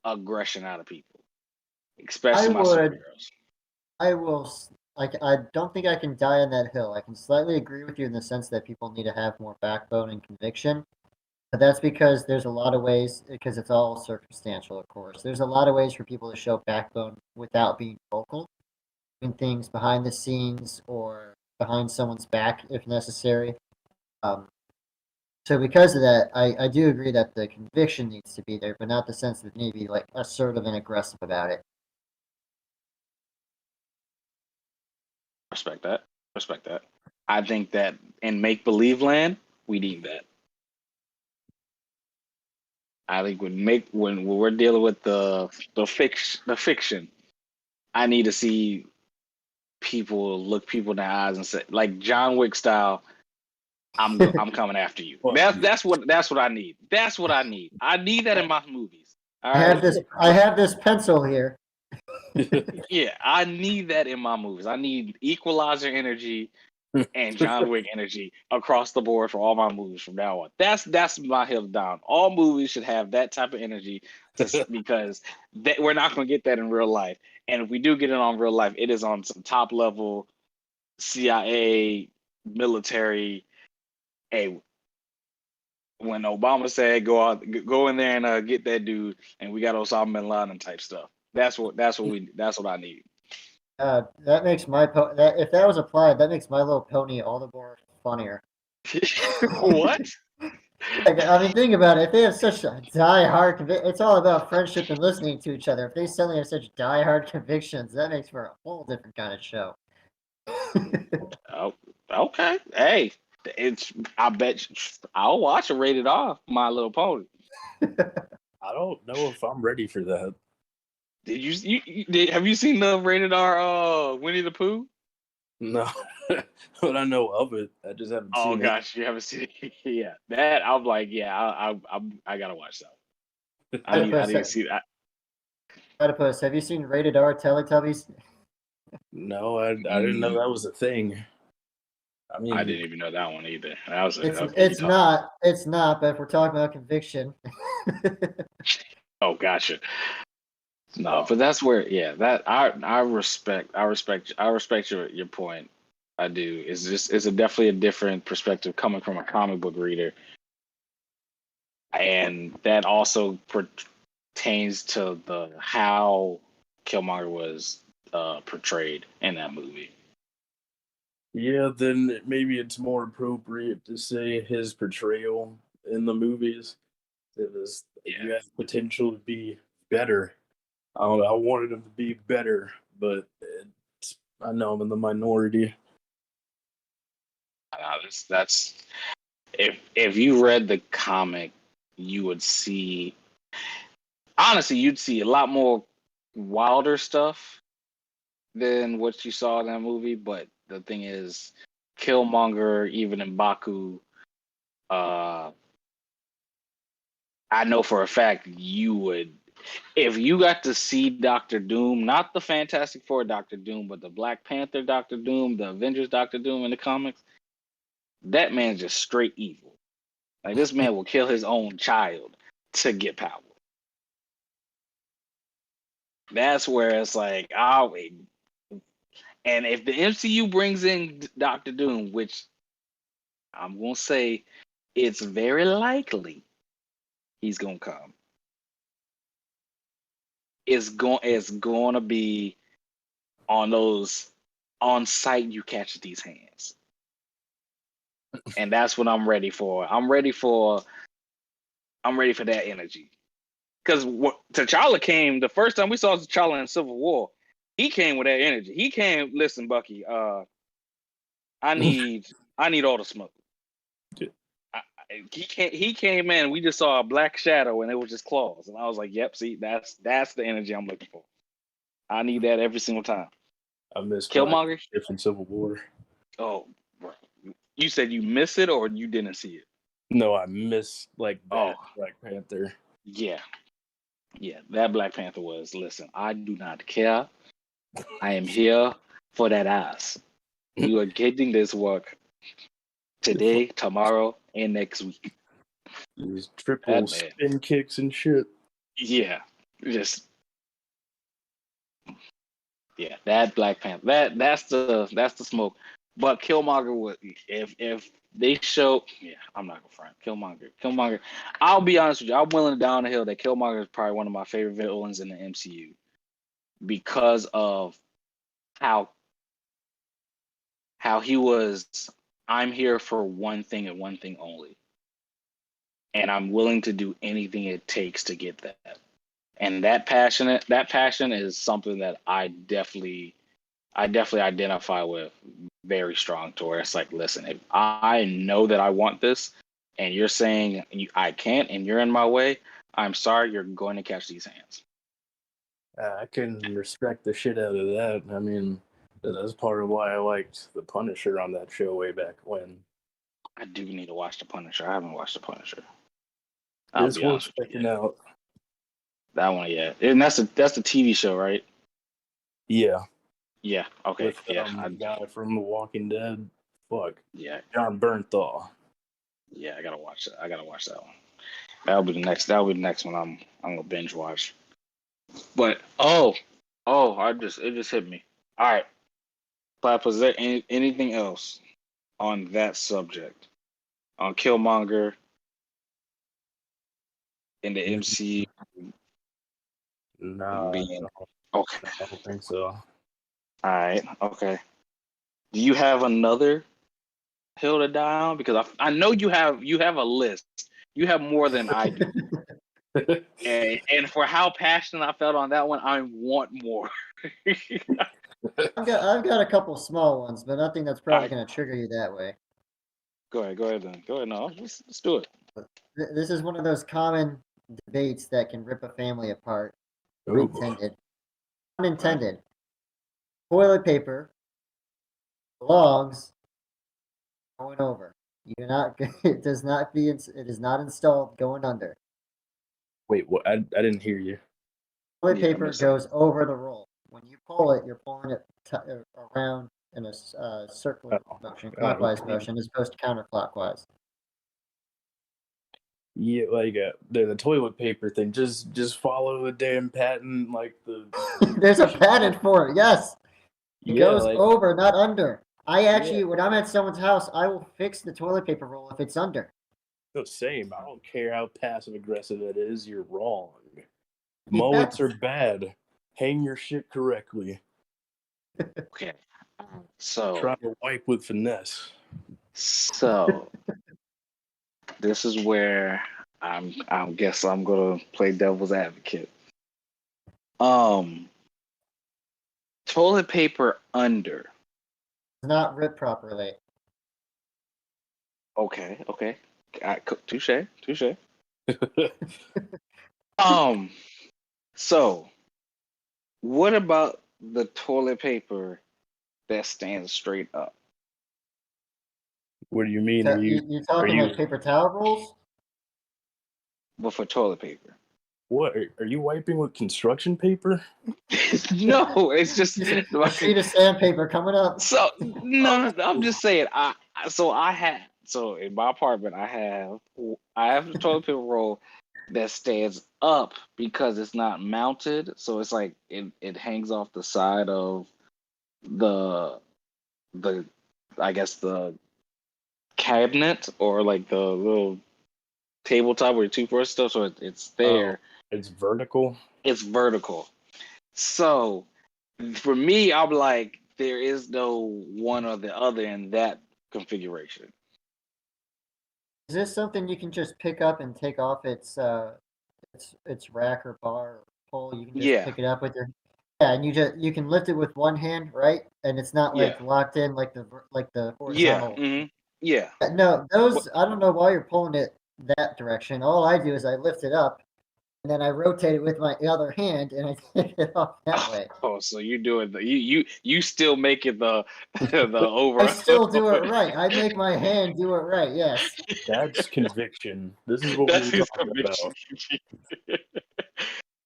aggression out of people, especially my superheroes. I will. I don't think I can die on that hill. I can slightly agree with you in the sense that people need to have more backbone and conviction. But that's because there's a lot of ways, because it's all circumstantial, of course. There's a lot of ways for people to show backbone without being vocal, doing things behind the scenes or behind someone's back if necessary. So because of that, I do agree that the conviction needs to be there, but not the sense that maybe like assertive and aggressive about it. Respect that. I think that in make believe land, we need that. I think when we're dealing with the fiction, I need to see people look people in the eyes and say, like John Wick style, I'm coming after you. That's what I need. That's what I need. I need that in my movies. All right? I have this pencil here. Yeah, I need that in my movies. I need Equalizer energy and John Wick energy across the board for all my movies from now on. That's my hill down. All movies should have that type of energy because we're not going to get that in real life. And if we do get it on real life, it is on some top level CIA military. Hey, when Obama said go in there and get that dude, and we got Osama bin Laden type stuff. That's what I need. That makes if that was applied, that makes My Little Pony all the more funnier. What? I mean, think about it. If they have such die-hard it's all about friendship and listening to each other. If they suddenly have such die-hard convictions, that makes for a whole different kind of show. Oh, okay. Hey, I bet I'll watch a rated R My Little Pony. I don't know if I'm ready for that. Have you seen the rated R Winnie the Pooh? No, but I know of it. I just haven't seen it. Oh gosh, you haven't seen it? Yeah, that I'm like, yeah, I gotta watch that. I need to see that. Platypus, have you seen rated R Teletubbies? No, I didn't know that was a thing. I mean, I didn't even know that one either. That was it's not, but if we're talking about conviction. Oh, gotcha. No, but that's where, yeah, that I respect your point. I do. It's definitely a different perspective coming from a comic book reader, and that also pertains to the how Killmonger was portrayed in that movie. Yeah, then maybe it's more appropriate to say his portrayal in the movies. You have potential to be better. I wanted him to be better, but I know I'm in the minority. That's if you read the comic, you would see. Honestly, you'd see a lot more wilder stuff than what you saw in that movie, but the thing is, Killmonger, even in Baku, uh, I know for a fact you would, if you got to see Doctor Doom, not the Fantastic Four Doctor Doom, but the Black Panther Doctor Doom, the Avengers Doctor Doom in the comics, that man's just straight evil. Like this man will kill his own child to get power. That's where it's like, oh, wait. And if the MCU brings in Doctor Doom, which I'm gonna say it's very likely he's gonna come, it's going to be on those on site you catch these hands. And that's what I'm ready for. I'm ready for that energy. Because T'Challa came the first time we saw T'Challa in Civil War, he came with that energy. He came, listen, Bucky, I need all the smoke. He came in, we just saw a black shadow and it was just claws. And I was like, yep, see, that's the energy I'm looking for. I need that every single time. I missed Killmonger different Civil War. Oh, bro. You said you miss it or you didn't see it? No, I missed like that Black Panther. Yeah, that Black Panther was. Listen, I do not care. I am here for that ass. You are getting this work today, tomorrow, and next week. These triple spin kicks and shit. Yeah, that Black Panther. That's the smoke. But Killmonger would, if they show, I'm not gonna front Killmonger. I'll be honest with you. I'm willing to down the hill that Killmonger is probably one of my favorite villains in the MCU because of how he was. I'm here for one thing and one thing only, and I'm willing to do anything it takes to get that. And that passion is something that I definitely identify with very strong to where it's like, listen, if I know that I want this and you're saying I can't and you're in my way, I'm sorry, you're going to catch these hands. I can respect the shit out of that. I mean, that's part of why I liked The Punisher on that show way back when. I do need to watch The Punisher. I haven't watched The Punisher. It's worth checking out. That one, yeah. And that's the TV show, right? Yeah. Yeah. Okay. With the guy from The Walking Dead. Fuck. Yeah. John Bernthal. Yeah, I gotta watch that. That one. That'll be the next one I'm gonna binge watch. But it just hit me. All right, Platypus, is there anything else on that subject? On Killmonger in the MCU? No. Okay. I don't think so. All right. Okay. Do you have another hill to die on? Because I know you have a list. You have more than I do. and for how passionate I felt on that one, I want more. I've got a couple small ones, but nothing that's probably going to trigger you that way. Go ahead then. Go ahead. No, let's do it. This is one of those common debates that can rip a family apart. Unintended. Unintended. Toilet paper belongs going over. It is not installed going under. Wait, what? I didn't hear you. Toilet paper goes over the roll. When you pull it, you're pulling it around in a circular motion, clockwise motion, as opposed to counterclockwise. Yeah, like the toilet paper thing. Just follow the damn patent, like the. There's a patent for it. Yes, it goes over, not under. I actually, when I'm at someone's house, I will fix the toilet paper roll if it's under. No, same. I don't care how passive aggressive it is. You're wrong. Mullets are bad. Hang your shit correctly. Okay. So try to wipe with finesse. So this is where I guess I'm gonna play devil's advocate. Toilet paper under. Not ripped properly. Okay. Touche. So what about the toilet paper that stands straight up. What do you mean? You're talking like paper towel rolls? But for toilet paper. What? Are you wiping with construction paper? No, it's just A sheet of sandpaper coming up. so no, I'm just saying. So in my apartment, I have the toilet paper roll that stands up because it's not mounted. So it's like it hangs off the side of the I guess the cabinet or like the little tabletop where your toothbrush stuff. So it's there. It's vertical. It's vertical. So for me, I'm like, there is no one or the other in that configuration. Is this something you can just pick up and take off its rack or bar or pole? You can just Yeah, pick it up with your and you can lift it with one hand, right? And it's not yeah, like locked in like the yeah, horizontal. yeah. No, But those I don't know why you're pulling it that direction. All I do is I lift it up and then I rotate it with my other hand and I take it off that way. oh, so you're doing you still make it the the I over. still do it right. I make my hand do it right. Yes. That's conviction. This is what we That's were his talking conviction. about.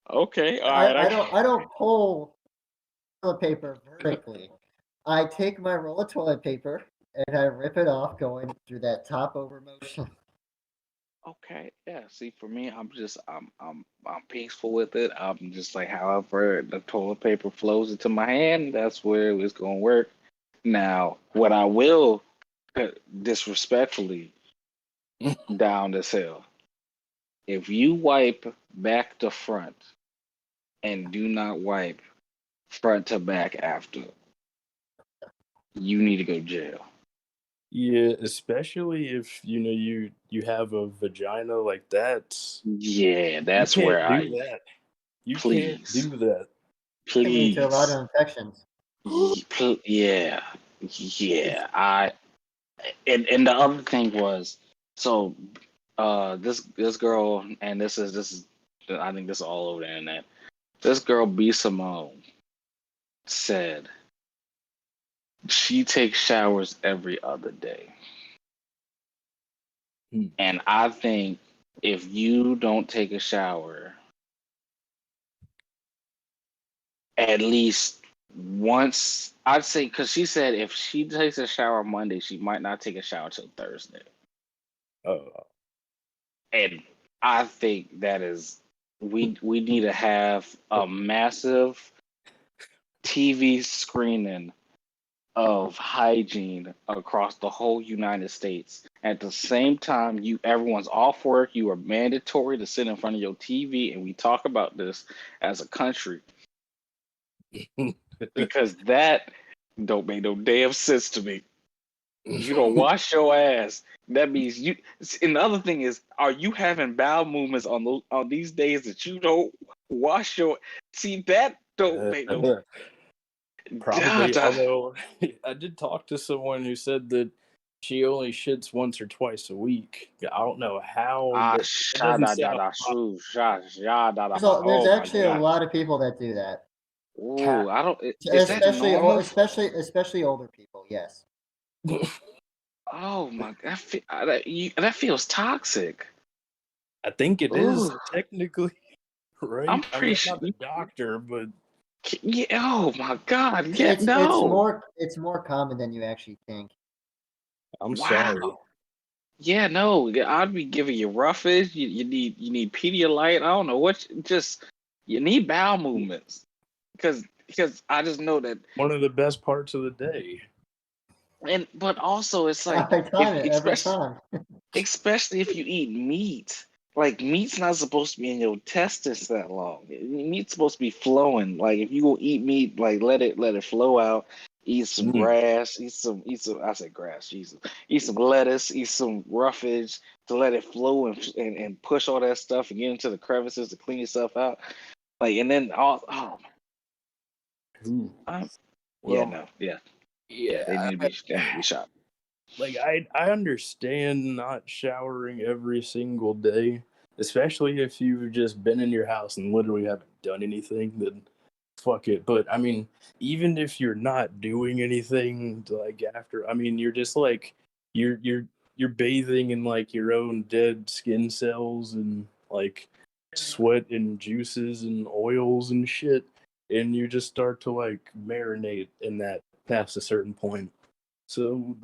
Okay, all right. I don't pull toilet paper vertically. I take my roll of toilet paper and I rip it off going through that top over motion. Okay, yeah. See, for me, I'm peaceful with it. I'm just like, however the toilet paper flows into my hand, that's where it's gonna work. Now, what I will disrespectfully down this hill, if you wipe back to front and do not wipe front to back after, you need to go to jail. Yeah, especially if you have a vagina like that. Yeah, You that's can't where do that. You can't please, do that. Can lead to a lot please, of infections. yeah, yeah. And the other thing was, so this girl, and this is I think this is all over the internet. This girl B Simone said she takes showers every other day. And I think if you don't take a shower at least once, I'd say, because she said if she takes a shower Monday, she might not take a shower till Thursday. Uh, And I think that is, we need to have a massive TV screening of hygiene across the whole United States. At the same time, everyone's off work. You are mandatory to sit in front of your TV, and we talk about this as a country because that don't make no damn sense to me. You don't wash your ass. That means you. And the other thing is, are you having bowel movements on these days that you don't wash your? See, that don't make no. Probably, although I did talk to someone who said that she only shits once or twice a week. I don't know how, but that doesn't sound There's Oh my actually a god. lot of people that do that. Ooh, I don't. Is that Especially normal? especially older people, yes. Oh my, that feels toxic. I think it is Ooh, technically I'm right. I mean, pretty I'm sure. not the doctor, but Yeah. Oh my god. Yeah. It's more common than you actually think. I'm Wow. sorry. Yeah. No. I'd be giving you roughage. You need Pedialyte. I don't know what. Just you need bowel movements because I just know that. One of the best parts of the day. But also it's like I time it every time. especially if you eat meat. Like meat's not supposed to be in your testis that long. Meat's supposed to be flowing. Like if you go eat meat, like let it flow out. Eat some grass. Eat some. I said grass. Jesus. Eat some lettuce. Eat some roughage to let it flow and push all that stuff and get into the crevices to clean yourself out. Like and then yeah, Well, no, yeah, they yeah. need to be shot. Like I understand not showering every single day, especially if you've just been in your house and literally haven't done anything. Then fuck it. But I mean, even if you're not doing anything like after, I mean, you're just like you're bathing in like your own dead skin cells and like sweat and juices and oils and shit, and you just start to like marinate in that past a certain point. So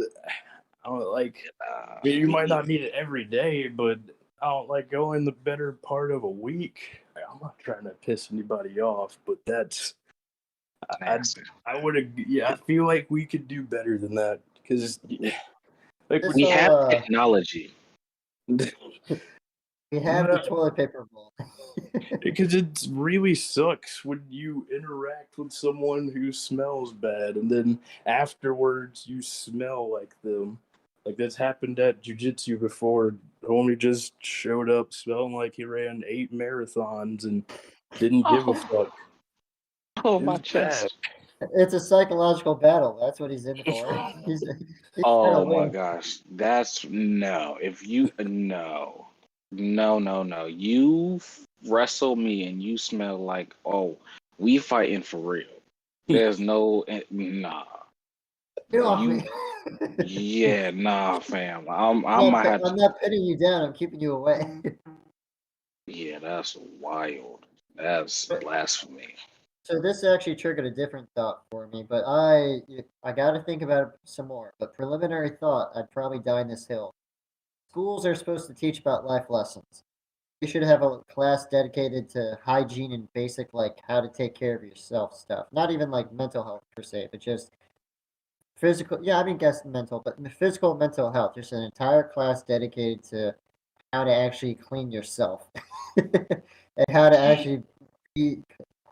I don't like. You might not need it every day, but I don't like going the better part of a week. I'm not trying to piss anybody off, but that's I Nasty. I would yeah. I feel like we could do better than that because like This We have whole technology. we have the toilet paper bowl. because it really sucks when you interact with someone who smells bad and then afterwards you smell like them. Like that's happened at jiu-jitsu before. Homie just showed up smelling like he ran 8 marathons and didn't give a Oh, fuck. oh, It my was bad. chest. It's a psychological battle. That's what he's in for. He's trying to Oh my win. gosh. That's no. If you no. No, no, no. You wrestle me and you smell like, oh, we fighting for real. There's no nah. Get off You me. yeah, nah, fam. I might have I'm to not pinning you down. I'm keeping you away. yeah, that's wild. That's blasphemy. So this actually triggered a different thought for me, but I got to think about it some more. But preliminary thought, I'd probably die in this hill. Schools are supposed to teach about life lessons. You should have a class dedicated to hygiene and basic like how to take care of yourself stuff. Not even like mental health per se, but just physical. Yeah, I mean, guess mental, but physical and mental health. There's an entire class dedicated to how to actually clean yourself and how to actually be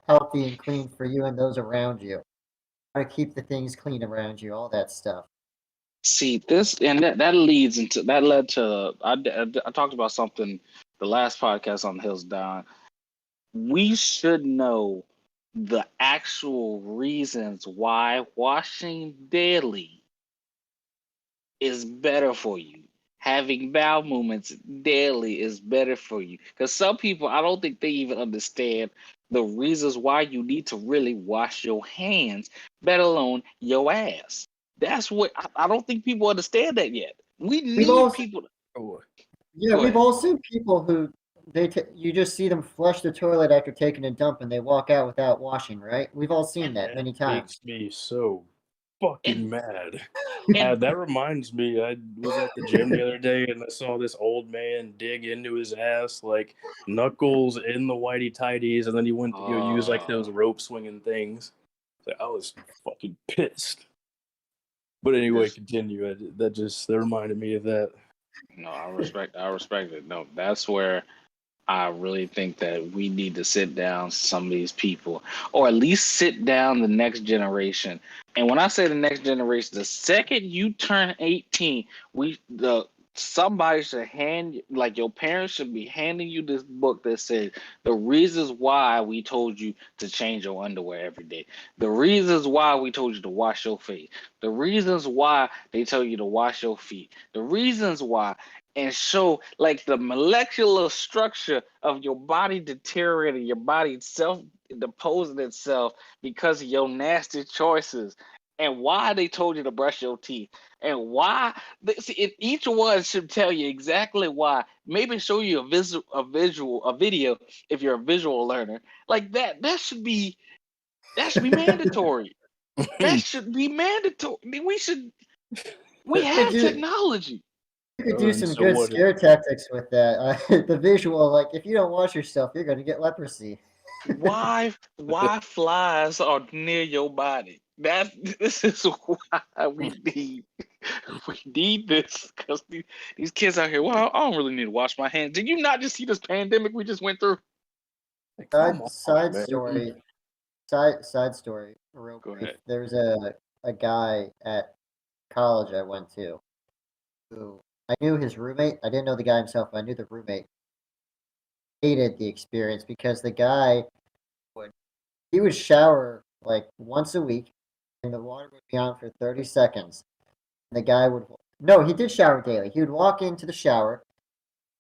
healthy and clean for you and those around you. How to keep the things clean around you, all that stuff. See this, and that leads into that led to I talked about something the last podcast on Hills Down. We should know the actual reasons why washing daily is better for you. Having bowel movements daily is better for you. Because some people, I don't think they even understand the reasons why you need to really wash your hands, let alone your ass. That's what I don't think people understand that yet. We We've need all people to Oh, Yeah, go we've ahead. all seen people who you just see them flush the toilet after taking a dump and they walk out without washing, right? We've all seen And that that many times. makes me so and fucking mad. and That reminds me, I was at the gym the other day and I saw this old man dig into his ass, like knuckles in the whitey tighties, and then he went to go use like those rope swinging things. Like, I was fucking pissed. But anyway, this continue. That reminded me of that. no, I respect it. No, that's where I really think that we need to sit down some of these people, or at least sit down the next generation. And when I say the next generation, the second you turn 18, somebody should hand like your parents should be handing you this book that says the reasons why we told you to change your underwear every day, the reasons why we told you to wash your face, the reasons why they tell you to wash your feet, the reasons why, and show like the molecular structure of your body deteriorating, your body itself deposing itself because of your nasty choices, and why they told you to brush your teeth, and why. Each one should tell you exactly why. Maybe show you a video if you're a visual learner. Like that. That should be mandatory. That should be mandatory. We You could have do technology. you could do some So good what? scare tactics with that. The visual, like if you don't wash yourself, you're gonna get leprosy. Why flies are near your body? This is why we need this because these kids out here. Well, I don't really need to wash my hands. Did you not just see this pandemic we just went through? Like, come Side on, side man. story, side story, real Go brief. ahead. There was a guy at college I went to who I knew his roommate. I didn't know the guy himself, but I knew the roommate. Hated the experience because the guy would he would shower like once a week, and the water would be on for 30 seconds. And the guy would no, he did shower daily. He would walk into the shower,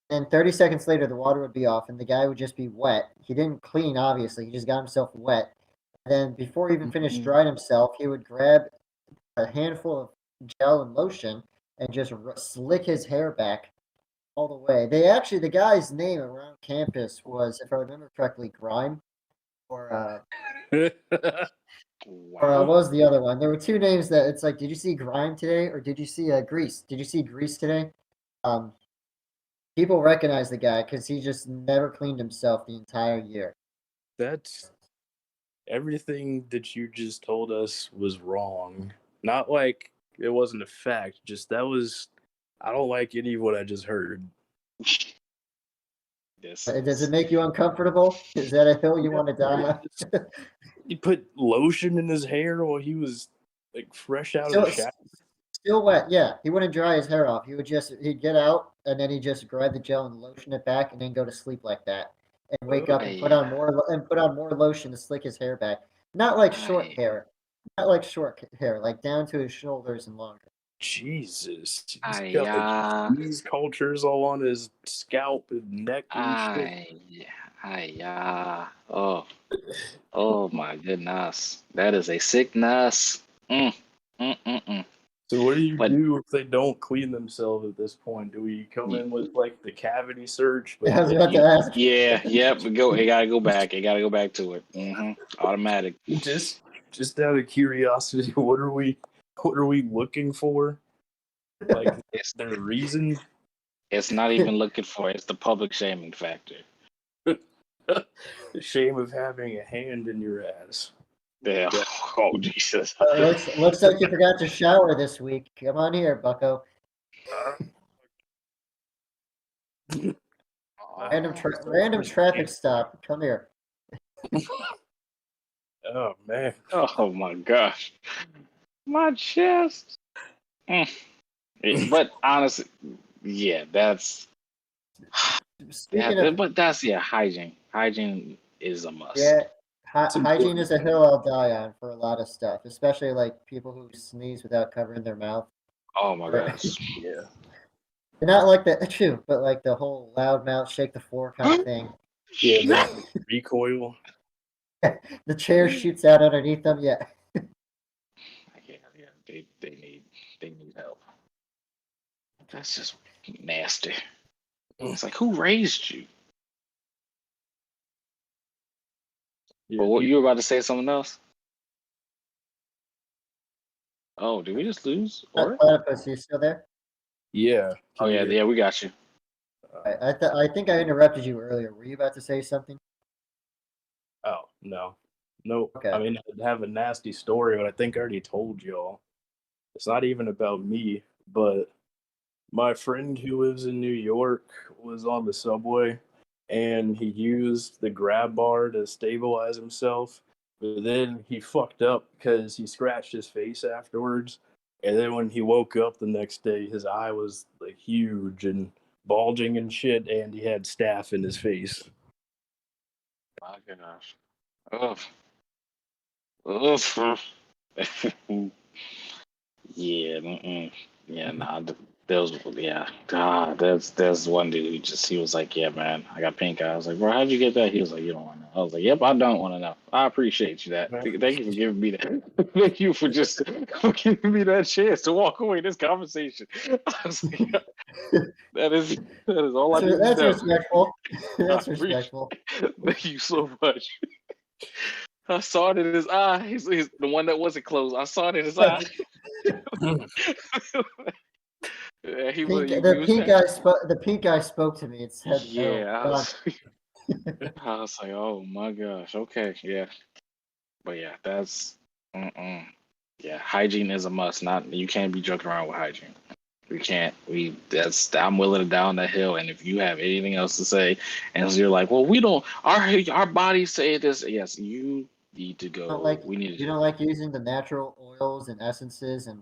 and 30 seconds later the water would be off, and the guy would just be wet. He didn't clean, obviously. He just got himself wet. And then before he even finished drying himself, he would grab a handful of gel and lotion and just slick his hair back all the way. The guy's name around campus was, if I remember correctly, Grime, or what Wow. was the other one? There were two names that it's like, did you see Grime today, or did you see Grease? Did you see Grease today? Um, People recognize the guy because he just never cleaned himself the entire year. That's everything that you just told us was wrong. Not like it wasn't a fact, just that was. I don't like any of what I just heard. This Does it is make you uncomfortable? Is that a hill you want to die on? He put lotion in his hair while he was like fresh out of the Still, shower. still wet. Yeah, he wouldn't dry his hair off. He'd get out and then he'd just grab the gel and lotion it back, and then go to sleep like that, and wake up and I put on more lotion to slick his hair back. Not like short I hair, not like short hair, like down to his shoulders and longer. Jesus, he's I got like these cultures all on his scalp and neck and shit. oh, oh my goodness. That is a sickness. Mm, mm. So what do you But do if they don't clean themselves at this point? Do we come y- in with like the cavity search, but I was about to you, ask. yeah, yep, it gotta go back. It gotta go back to it. Automatic. just out of curiosity, what are we looking for? Like It's their reason? it's not even looking for it. It's the public shaming factor. The shame of having a hand in your ass. Yeah. Yeah. Oh Jesus. Looks like you forgot to shower this week. Come on here, Bucko. Random traffic stop. Come here. Oh man. Oh my gosh. My chest. But honestly, yeah, Speaking of hygiene. Hygiene is a must. yeah, It's hygiene important. is a hill I'll die on for a lot of stuff, especially like people who sneeze without covering their mouth. Oh my Or, gosh. Yeah. not like the achoo, but like the whole loud mouth, shake the floor kind of thing. Yeah, the recoil. The chair shoots out underneath them. Yeah. Yeah, they need help. That's just nasty. It's like, who raised you? Yeah, But what you were about to say something else? Oh, did we just lose? Or Platypus, you still there? yeah. oh Can you yeah, hear? yeah, we got you. I think I interrupted you earlier. Were you about to say something? Oh no, nope. Okay. I mean, I have a nasty story, but I think I already told y'all. It's not even about me, but my friend who lives in New York was on the subway, and he used the grab bar to stabilize himself. But then he fucked up because he scratched his face afterwards. And then when he woke up the next day, his eye was like huge and bulging and shit, and he had staph in his face. My gosh. Oh, oh. Yeah, yeah, nah. Yeah. God, there's one dude who he was like, yeah, man, I got pink eye. I was like, bro, how'd you get that? He was like, you don't want to know. I was like, yep, I don't want to know. I appreciate you that. Thank you for giving me that. Thank you for just for giving me that chance to walk away this conversation. I was like, that is all I need to That's know. respectful. That's I appreciate- respectful. Thank you so much. I saw it in his eye. He's the one that wasn't closed. I saw it in his eye. Yeah, he was. He was saying, The pink guy spoke to me. It said, "Oh yeah. God." I was like, oh my gosh. Okay, yeah. But yeah, that's. Yeah, hygiene is a must. Not you can't be joking around with hygiene. We can't. I'm willing to down that hill. And if you have anything else to say, and you're like, well, we don't. Our bodies say this. Yes, you need to go. We need You to. don't like using the natural oils and essences and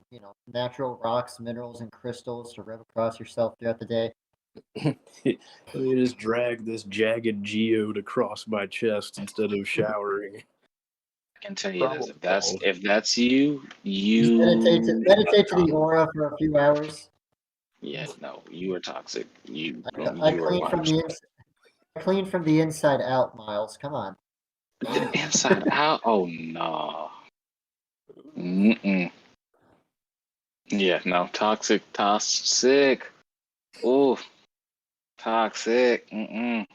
natural rocks, minerals, and crystals to rub across yourself throughout the day. Let me just drag this jagged geode across my chest instead of showering. I can tell you this: if that's you, Just meditate to the toxic. aura for a few hours. Yeah, no, you are toxic. I You are clean from 100%. the inside out, Miles. Come on. The inside out. Oh no. Mm-mm. Yeah, no. Toxic. Ooh, toxic. Mm-mm.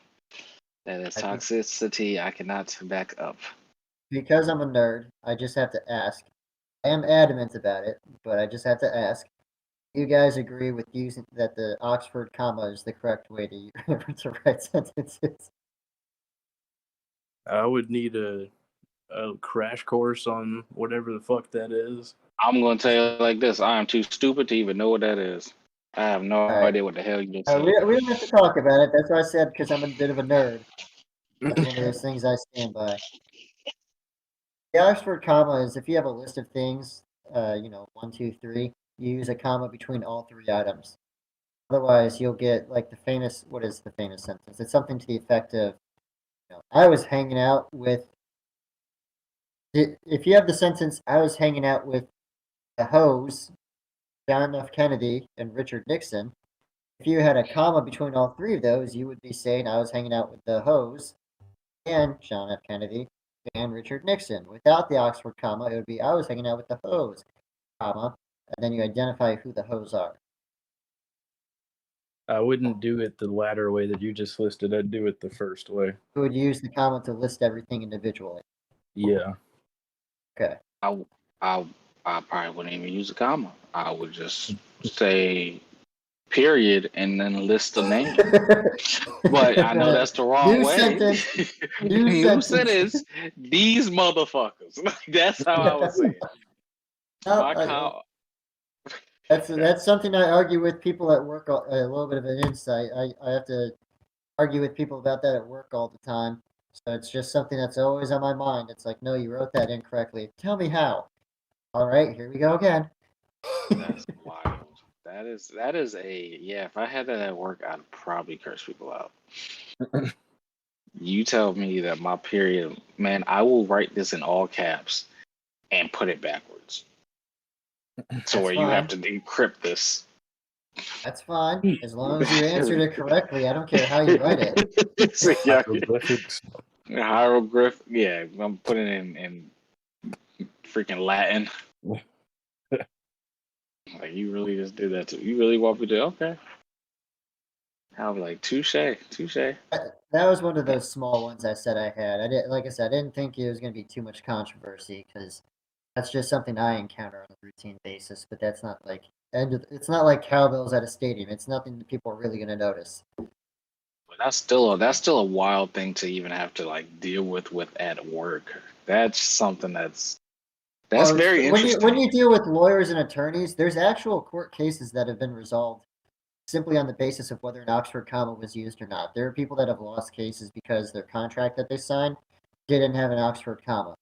That is I think toxicity. I cannot back up. because I'm a nerd, I just have to ask. I am adamant about it, but I just have to ask. You guys agree with using that the Oxford comma is the correct way to write sentences? I would need a crash course on whatever the fuck that is. I'm gonna tell you like this. I am too stupid to even know what that is. I have no All right. idea what the hell you just said. We don't have to talk about it. That's why I said because I'm a bit of a nerd. That's one of those things I stand by. The Oxford comma is if you have a list of things, 1, 2, 3, you use a comma between all three items. Otherwise, you'll get like the famous. What is the famous sentence? It's something to the effect of, I was hanging out with. If you have the sentence, I was hanging out with the hose, John F. Kennedy and Richard Nixon. If you had a comma between all three of those, you would be saying, I was hanging out with the hose and John F. Kennedy and Richard Nixon. Without the Oxford comma, it would be, I was hanging out with the hose, comma, and then you identify who the hose are. I wouldn't do it the latter way that you just listed. I'd do it the first way. You would use the comma to list everything individually. Yeah. Okay. I probably wouldn't even use a comma. I would just say period and then list the name. But I know that's the wrong New way. sentence. New sentence. These motherfuckers. That's how I would say it. That's something I argue with people at work. A little bit of an insight. I have to argue with people about that at work all the time. So it's just something that's always on my mind. It's like, no, you wrote that incorrectly. Tell me how. All right, here we go again. That's wild. That is a yeah. If I had that at work, I'd probably curse people out. You tell me that my period, man, I will write this in all caps and put it backwards. So where you have to decrypt this. That's fine. As long as you answered it correctly, I don't care how you write it. So, yeah, Hieroglyphics. hieroglyph. Yeah, I'm putting it in freaking Latin. Like you really just did that to you really want me to okay. I'll be like, touche. That was one of those small ones I said I had. I did, like I said, I didn't think it was going to be too much controversy because that's just something I encounter on a routine basis. But that's not like it's not like cowbells at a stadium. It's nothing that people are really going to notice. But that's still a wild thing to even have to like deal with at work. That's something that's very interesting. When you deal with lawyers and attorneys, there's actual court cases that have been resolved simply on the basis of whether an Oxford comma was used or not. There are people that have lost cases because their contract that they signed didn't have an Oxford comma,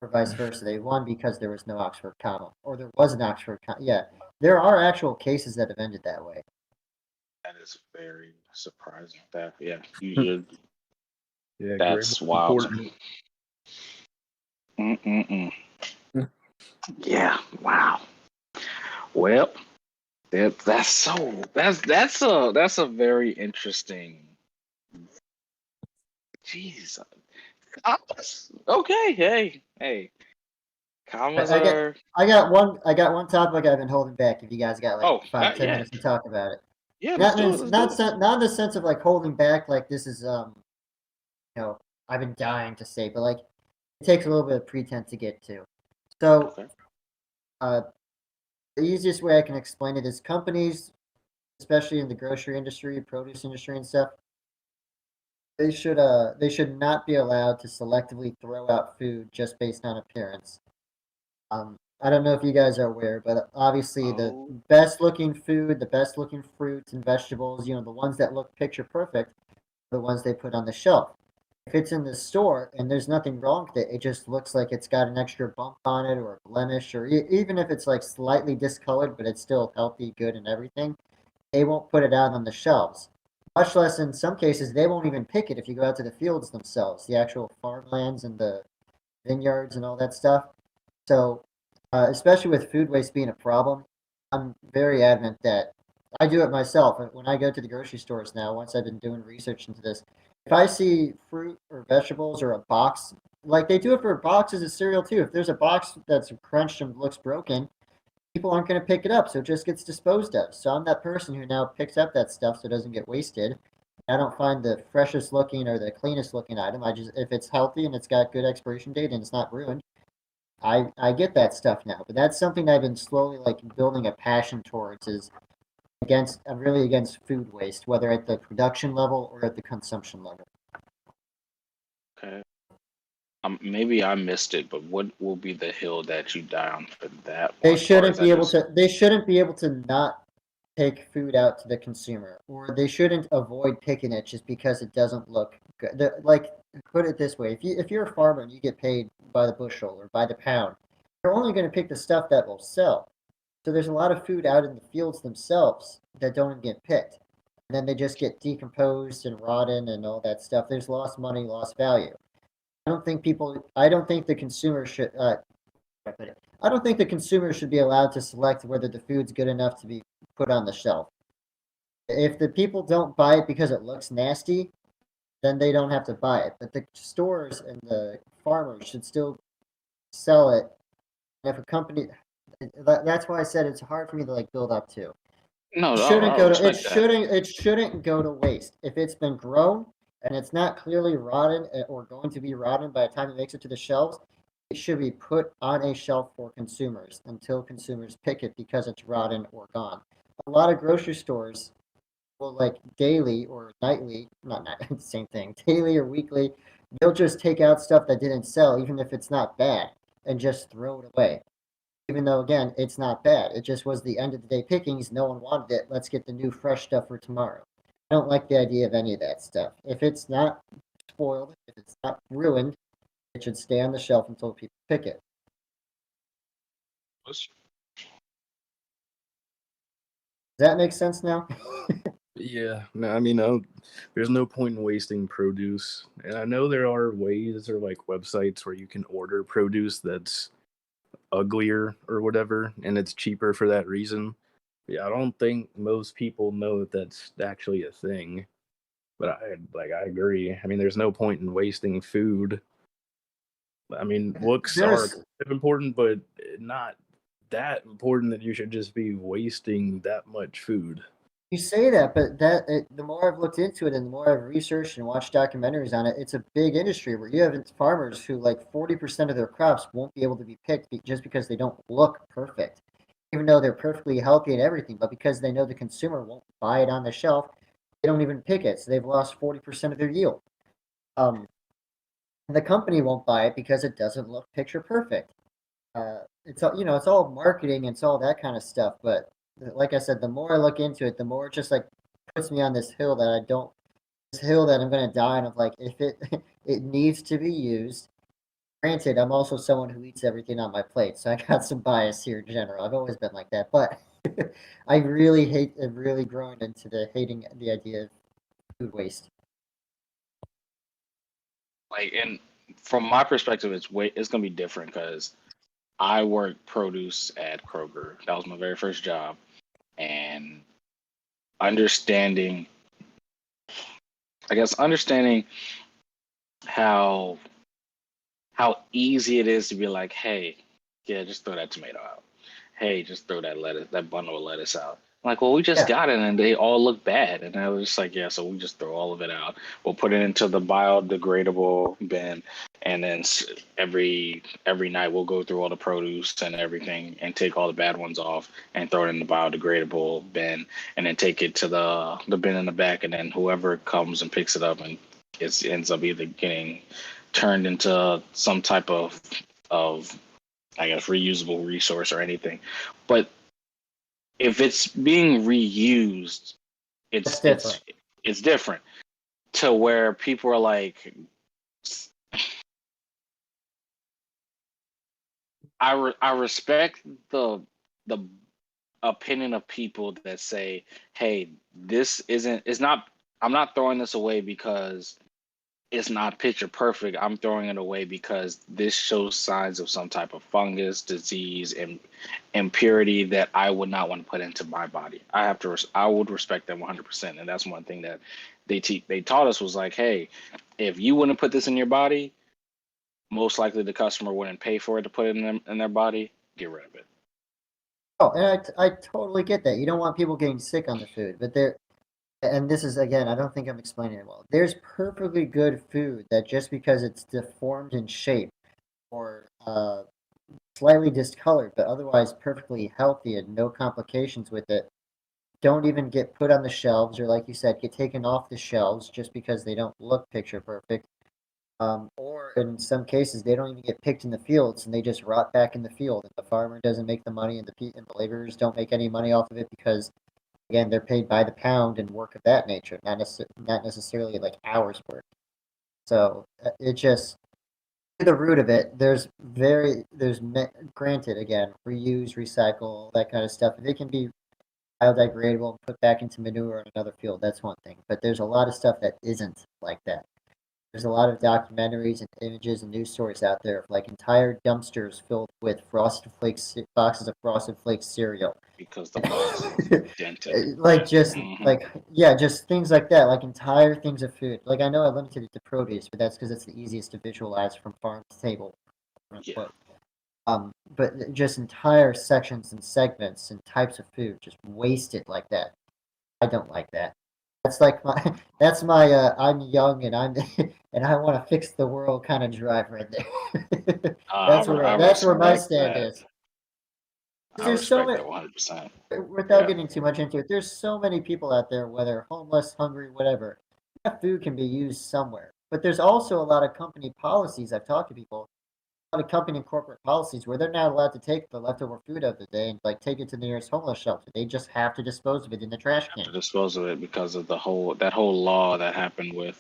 or vice versa. They won because there was no Oxford comma, or there was an Oxford comma. Yeah, there are actual cases that have ended that way. That is very surprising. That you Yeah, that's wild. Yeah, wow. Well, that's a very interesting. Jeez. Commas. Okay, hey. Commas are. I got one topic I've been holding back. If you guys got like 5-10 minutes to talk about it. Yeah, let's do it. Not in the sense of like holding back, like this is I've been dying to say, but like it takes a little bit of pretense to get to. So, the easiest way I can explain it is companies, especially in the grocery industry, produce industry, and stuff. They should not be allowed to selectively throw out food just based on appearance. I don't know if you guys are aware, but obviously the best looking food, the best looking fruits and vegetables, the ones that look picture perfect, are the ones they put on the shelf. If it's in the store and there's nothing wrong with it, it just looks like it's got an extra bump on it or a blemish, or even if it's like slightly discolored, but it's still healthy, good, and everything, they won't put it out on the shelves. Much less in some cases, they won't even pick it if you go out to the fields themselves, the actual farmlands and the vineyards and all that stuff. So, especially with food waste being a problem, I'm very adamant that I do it myself. When I go to the grocery stores now, once I've been doing research into this, if I see fruit or vegetables or a box like they do it for boxes of cereal too. If there's a box that's crunched and looks broken, people aren't going to pick it up, so it just gets disposed of. So I'm that person who now picks up that stuff so it doesn't get wasted. I don't find the freshest looking or the cleanest looking item. I just, if it's healthy and it's got good expiration date and it's not ruined, I get that stuff now. But that's something I've been slowly like building a passion towards, is against, I'm really against food waste, whether at the production level or at the consumption level. Okay. Maybe I missed it, but what will be the hill that you die on for that They one? Or shouldn't is that be able just to. They shouldn't be able to not take food out to the consumer, or they shouldn't avoid picking it just because it doesn't look good. Like, put it this way: if you're a farmer and you get paid by the bushel or by the pound, you're only going to pick the stuff that will sell. So there's a lot of food out in the fields themselves that don't get picked, and then they just get decomposed and rotten and all that stuff. There's lost money, lost value. I don't think people. I don't think the consumer should. I don't think the consumer should be allowed to select whether the food's good enough to be put on the shelf. If the people don't buy it because it looks nasty, then they don't have to buy it. But the stores and the farmers should still sell it. And if a company, that's why I said it's hard for me to like build up to. no? It I shouldn't go to it respect that. shouldn't it shouldn't go to waste. If it's been grown and it's not clearly rotten or going to be rotten by the time it makes it to the shelves, it should be put on a shelf for consumers until consumers pick it because it's rotten or gone. A lot of grocery stores will like daily or nightly, not night, same thing, daily or weekly, they'll just take out stuff that didn't sell, even if it's not bad, and just throw it away. Even though again, it's not bad. It just was the end of the day pickings. No one wanted it. Let's get the new fresh stuff for tomorrow. I don't like the idea of any of that stuff. If it's not spoiled, if it's not ruined, it should stay on the shelf until people pick it. Does that make sense now? Yeah, no, I mean, there's no point in wasting produce. And I know there are ways or like websites where you can order produce that's uglier or whatever, and it's cheaper for that reason. Yeah, I don't think most people know that that's actually a thing. But I agree. I mean, there's no point in wasting food. I mean, looks are There's kind of important, but not that important that you should just be wasting that much food. You say that, but the more I've looked into it and the more I've researched and watched documentaries on it, it's a big industry where you have farmers who like 40% of their crops won't be able to be picked just because they don't look perfect, even though they're perfectly healthy and everything. But because they know the consumer won't buy it on the shelf, they don't even pick it, so they've lost 40% of their yield. Um, and the company won't buy it because it doesn't look picture perfect. It's all, it's all marketing, it's all that kind of stuff. But like I said, the more I look into it, the more it just like puts me on this hill that I don't, this hill that I'm gonna die on. Of like, if it it needs to be used. Granted, I'm also someone who eats everything on my plate, so I got some bias here in general. I've always been like that, but I've really grown into the hating the idea of food waste. Like, and from my perspective, it's gonna be different because I worked produce at Kroger. That was my very first job, and understanding, I guess, understanding how easy it is to be like, hey, yeah, just throw that tomato out. Hey, just throw that lettuce, that bundle of lettuce out. I'm like, well, we just Yeah, got it and they all look bad. And I was just like, yeah, so we just throw all of it out. We'll put it into the biodegradable bin. And then every night we'll go through all the produce and everything and take all the bad ones off and throw it in the biodegradable bin and then take it to the bin in the back. And then whoever comes and picks it up and it ends up either getting turned into some type of I guess reusable resource or anything. But if it's being reused, that's it's different. it's it's different to where people are like, I respect the opinion of people that say, hey, this isn't it's not I'm not throwing this away because it's not picture perfect. I'm throwing it away because this shows signs of some type of fungus, disease, and impurity that I would not want to put into my body. I would respect them 100%, and that's one thing that they taught us was like, hey, if you wouldn't put this in your body, most likely the customer wouldn't pay for it to put it in their body, get rid of it. Oh, and I totally get that. You don't want people getting sick on the food, but and this is again, I don't think I'm explaining it well. There's perfectly good food that just because it's deformed in shape or slightly discolored, but otherwise perfectly healthy and no complications with it, don't even get put on the shelves or, like you said, get taken off the shelves just because they don't look picture perfect. Or in some cases, they don't even get picked in the fields and they just rot back in the field, and the farmer doesn't make the money, and the laborers don't make any money off of it because, again, they're paid by the pound and work of that nature, not necessarily like hours work. So it just to the root of it, granted again reuse, recycle, that kind of stuff. If it can be biodegradable and put back into manure in another field, that's one thing. But there's a lot of stuff that isn't like that. There's a lot of documentaries and images and news stories out there of like entire dumpsters filled with Frosted Flakes boxes of Frosted Flakes cereal. Because the box is dented. Like just Mhm. just things like that, like entire things of food. Like I know I limited it to produce, but that's because it's the easiest to visualize from farm to table. Yeah. But just entire sections and segments and types of food just wasted like that. I don't like that. That's like my that's my I'm young and I'm and I want to fix the world kind of drive right there. I That's where my respect stand that. is. 'Cause I there's so respect many, that 100%. without Yeah. getting too much into it, there's so many people out there, whether homeless, hungry, whatever. That food can be used somewhere. But there's also a lot of company policies. I've talked to people, a lot of company and corporate policies where they're not allowed to take the leftover food of the day and like take it to the nearest homeless shelter. They just have to dispose of it in the trash Have to can. dispose of it because of that whole law that happened with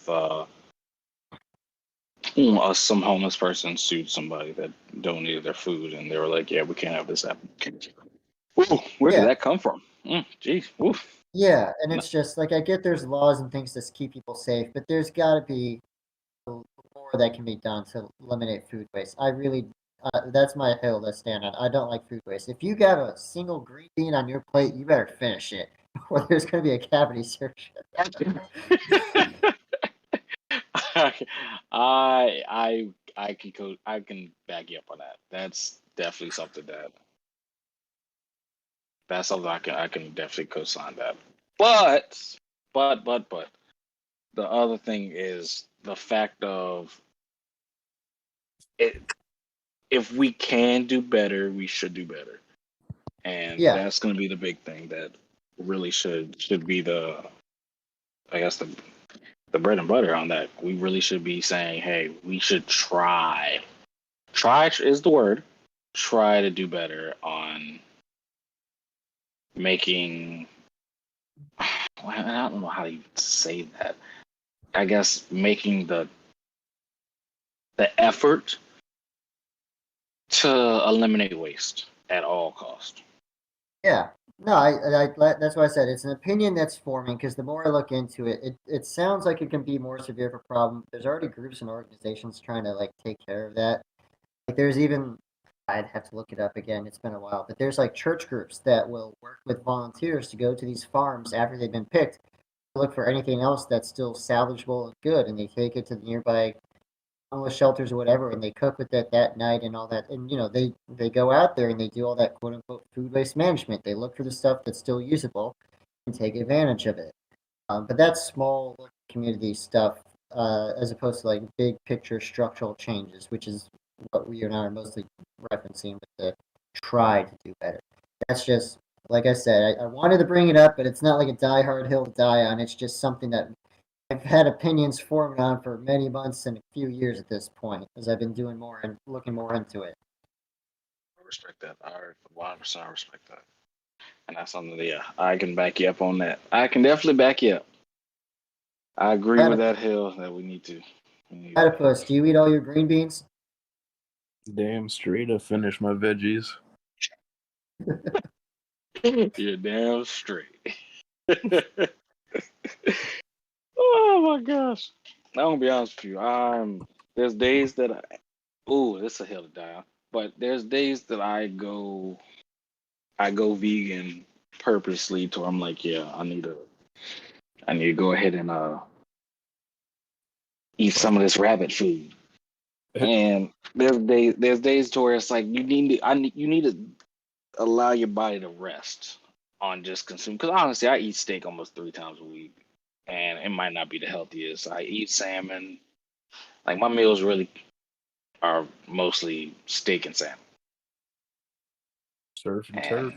some homeless person sued somebody that donated their food, and they were like, "Yeah, we can't have this happen." Ooh, where did Yeah, that come from? Geez, ooh. yeah, and it's just like I get there's laws and things to keep people safe, but there's got to be more that can be done to eliminate food waste. I really, that's my hill to stand on. I don't like food waste. If you got a single green bean on your plate, you better finish it, or there's going to be a cavity search. I can back you up on that. That's definitely something I can definitely co-sign that. But but the other thing is the fact of it. If we can do better, we should do better, and Yeah, that's going to be the big thing that really should be I guess the bread and butter on that. We really should be saying, hey, we should try. Try is the word. Try to do better on making. I don't know how to say that. I guess making the effort to eliminate waste at all cost. yeah. No, that's why I said it's an opinion that's forming because the more I look into it, it sounds like it can be more severe of a problem. There's already groups and organizations trying to like take care of that. Like there's even I'd have to look it up again. It's been a while, but there's like church groups that will work with volunteers to go to these farms after they've been picked, to look for anything else that's still salvageable and good, and they take it to the nearby homeless shelters or whatever, and they cook with it that night and all that. And they go out there and they do all that quote unquote food waste management. They look for the stuff that's still usable and take advantage of it. But that's small community stuff as opposed to like big picture structural changes, which is what we and I are mostly referencing with the try to do better. That's just, like I said, I wanted to bring it up, but it's not like a die-hard hill to die on. It's just something that I've had opinions formed on for many months and a few years at this point, as I've been doing more and looking more into it. I respect that. I 100% respect that. And that's something that, yeah, I can back you up on that. I can definitely back you up. I agree with that hill that we need to. Platypus, do you eat all your green beans? Damn straight, I finish my veggies. You're damn straight. Oh my gosh. I'm gonna be honest with you. There's days that this is a hill to die on. But there's days that I go vegan purposely to where I'm like, yeah, I need to go ahead and eat some of this rabbit food. And there's days to where it's like you need to allow your body to rest on just consume. Because honestly, I eat steak almost 3 times a week, and it might not be the healthiest. I eat salmon. Like my meals really are mostly steak and salmon. Surf and turf.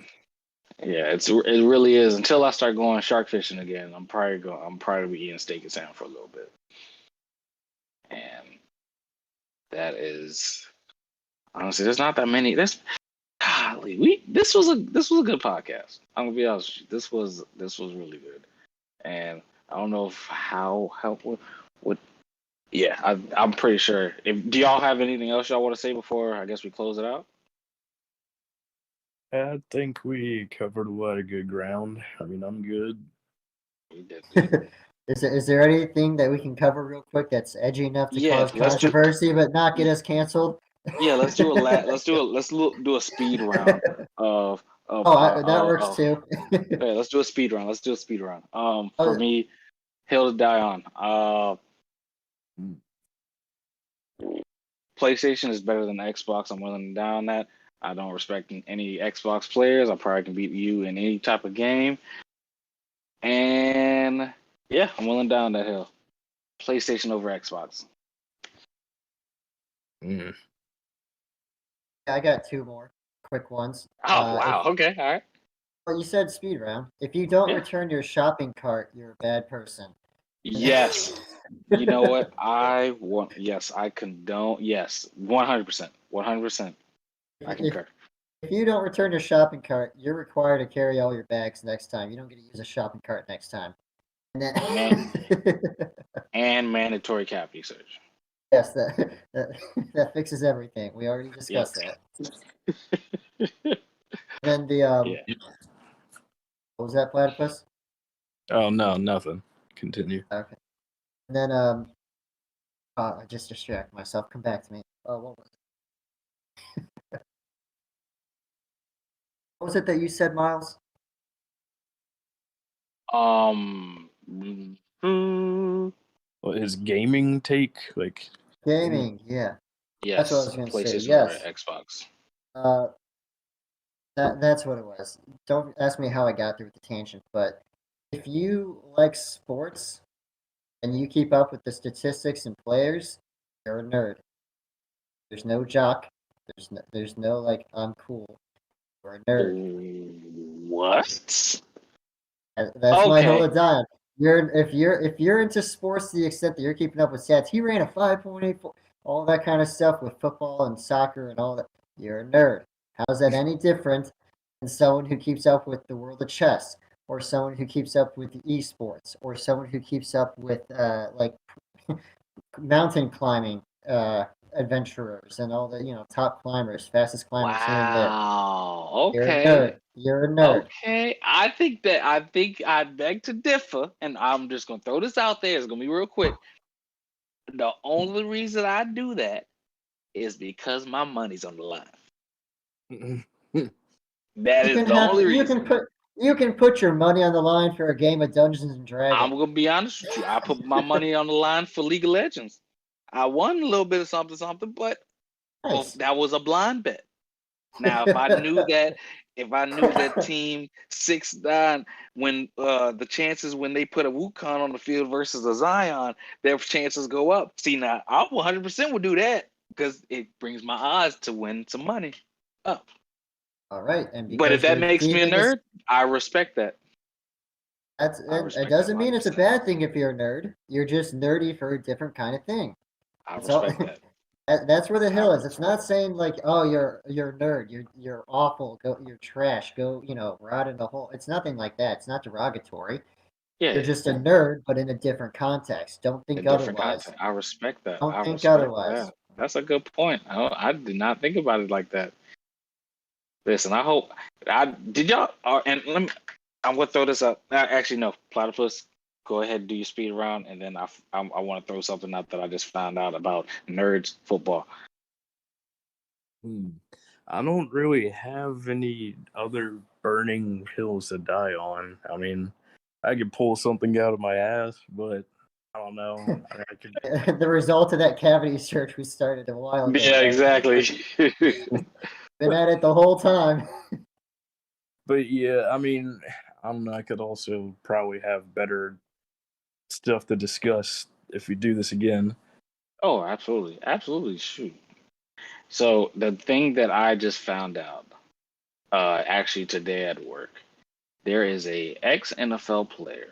And yeah, it really is. Until I start going shark fishing again, I'm probably be eating steak and salmon for a little bit. And that is honestly, there's not that many. Golly, this was a good podcast. I'm gonna be honest with you. This was really good. And I don't know if how what yeah, I'm pretty sure. Do y'all have anything else y'all want to say before I guess we close it out? I think we covered a lot of good ground. I mean, I'm good. We did good. Is there anything that we can cover real quick that's edgy enough to Yeah, cause controversy but not get us canceled? let's do a do a speed round of Oh, our that works too. okay, let's do a speed round. Let's do a speed round. For Oh, me, Hill to Die On. PlayStation is better than Xbox. I'm willing to die on that. I don't respect any Xbox players. I probably can beat you in any type of game. And yeah, I'm willing to die on that hill. PlayStation over Xbox. Mm. I got two more quick ones. Oh wow. Okay. All right. Well, you said speed round. If you don't Yeah. return your shopping cart, you're a bad person. Yes. You know what? Yes, I condone. Yes, 100%. 100%. I concur. If you don't return your shopping cart, you're required to carry all your bags next time. You don't get to use a shopping cart next time. And Man, then, and mandatory cavity search. yes, that fixes everything. We already discussed Yes. that. And then Yeah. what was that, platypus? Oh no, nothing. Continue. Okay. And then I just distracted myself. Come back to me. Oh, what was it? What was it that you said, Miles? Mm, Well, his gaming take, like Gaming, yeah. That's what I yes, was going to say. PlayStation over Yes. Xbox. Uh, that's what it was. Don't ask me how I got through with the tangent, but if you like sports and you keep up with the statistics and players, you're a nerd. There's no jock. There's no like I'm cool. You're a nerd. What? That's my hill Okay. to die on. If you're into sports to the extent that you're keeping up with stats, he ran a 5.84, all that kind of stuff with football and soccer and all that. You're a nerd. How's that any different than someone who keeps up with the world of chess, or someone who keeps up with the esports, or someone who keeps up with like mountain climbing adventurers and all the top climbers, fastest climbers here and there. Wow. You're a Okay. nerd. You're a nerd. Okay. I think I beg to differ, and I'm just gonna throw this out there. It's gonna be real quick. The only reason I do that is because my money's on the line. That is the only reason. You can put your money on the line for a game of Dungeons and I'm Dragons. gonna be honest with you. I put my money on the line for League of Legends. I won a little bit of something, but Nice. that was a blind bet. Now, if I knew that team 6-9, when the chances when they put a Wukong on the field versus a Zion, their chances go up. See, now I 100% would do that because it brings my odds to win some money up. All right, and But if because that you're makes me a thieving this, nerd, I respect that. I it respect that doesn't mean it's a 100%. bad thing if you're a nerd. You're just nerdy for a different kind of thing. I That's all. respect that. That's where the I hill is. It's respect not that. saying like, oh, you're a nerd. You're awful. Go, you're trash. Go, rot in the hole. It's nothing like that. It's not derogatory. You're Yeah, just a nerd, but in a different context. Don't a think different otherwise. content. I respect that. Don't I think respect otherwise. that. That's a good point. I did not think about it like that. Listen, I hope I did y'all. And let me. I'm gonna throw this up. Actually, no. Platypus, go ahead and do your speed round, and then I want to throw something out that I just found out about nerds football. I don't really have any other burning hills to die on. I mean, I could pull something out of my ass, but I don't know. I could, The result of that cavity search we started a while ago. Yeah, exactly. Been at it the whole time. but yeah, I mean, I don't know. I could also probably have better stuff to discuss if we do this again. Oh, absolutely, absolutely. Shoot. So the thing that I just found out, actually today at work, there is a ex NFL player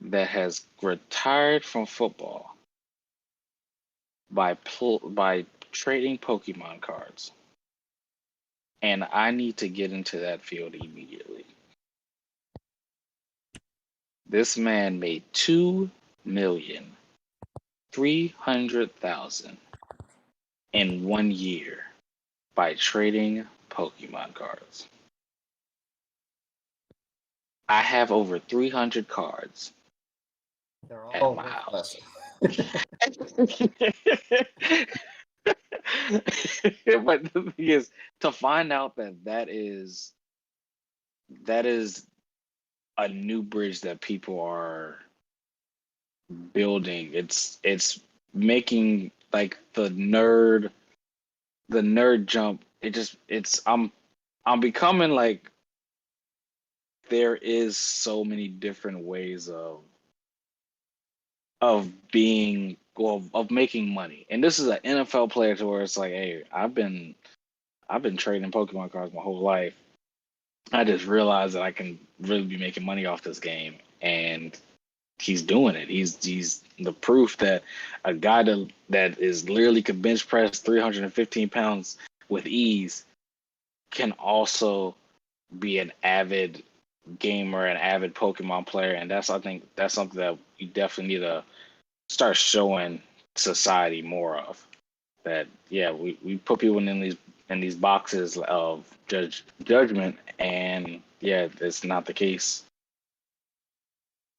that has retired from football by trading Pokemon cards, and I need to get into that field immediately. This man made 2,300,000 in 1 year by trading Pokemon cards. I have over 300 cards They're at all my worthless. house. But the thing is, to find out that is a new bridge that people are building. It's making like the nerd jump. I'm becoming like there is so many different ways of being well of making money. And this is an NFL player to where it's like, hey, I've been trading Pokemon cards my whole life. I just realized that I can really be making money off this game, and he's doing it. He's the proof that a guy that is literally could bench press 315 pounds with ease can also be an avid gamer, an avid Pokemon player, and I think that's something that we definitely need to start showing society more of. That yeah, we put people in these boxes of judgment, and yeah, it's not the case.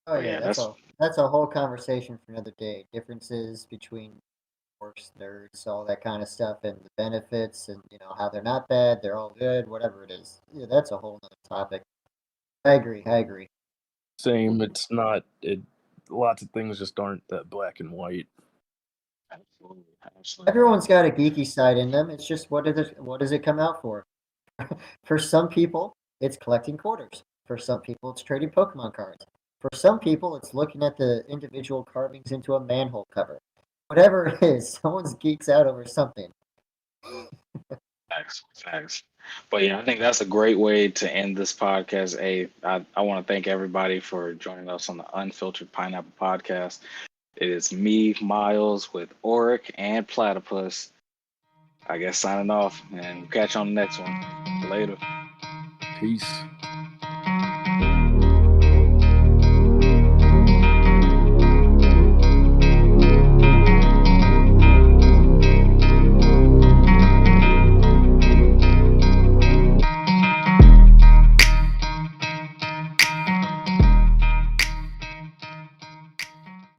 Oh But yeah, yeah, that's a whole conversation for another day. Differences between orcs, nerds, all that kind of stuff, and the benefits, and how they're not bad, they're all good, whatever it is. Yeah, that's a whole other topic. I agree. I agree. Same. It's not. It. Lots of things just aren't that black and white. absolutely, absolutely. Everyone's got a geeky side in them. It's just what does it come out for? For some people, it's collecting quarters. For some people, it's trading Pokemon cards. For some people, it's looking at the individual carvings into a manhole cover. Whatever it is, someone's geeks out over something. Facts, facts. But yeah, I think that's a great way to end this podcast. I want to thank everybody for joining us on the Unfiltered Pineapple Podcast. It is me, Miles, with Orik and Platypus. I guess signing off, and we'll catch you on the next one. Later. Peace.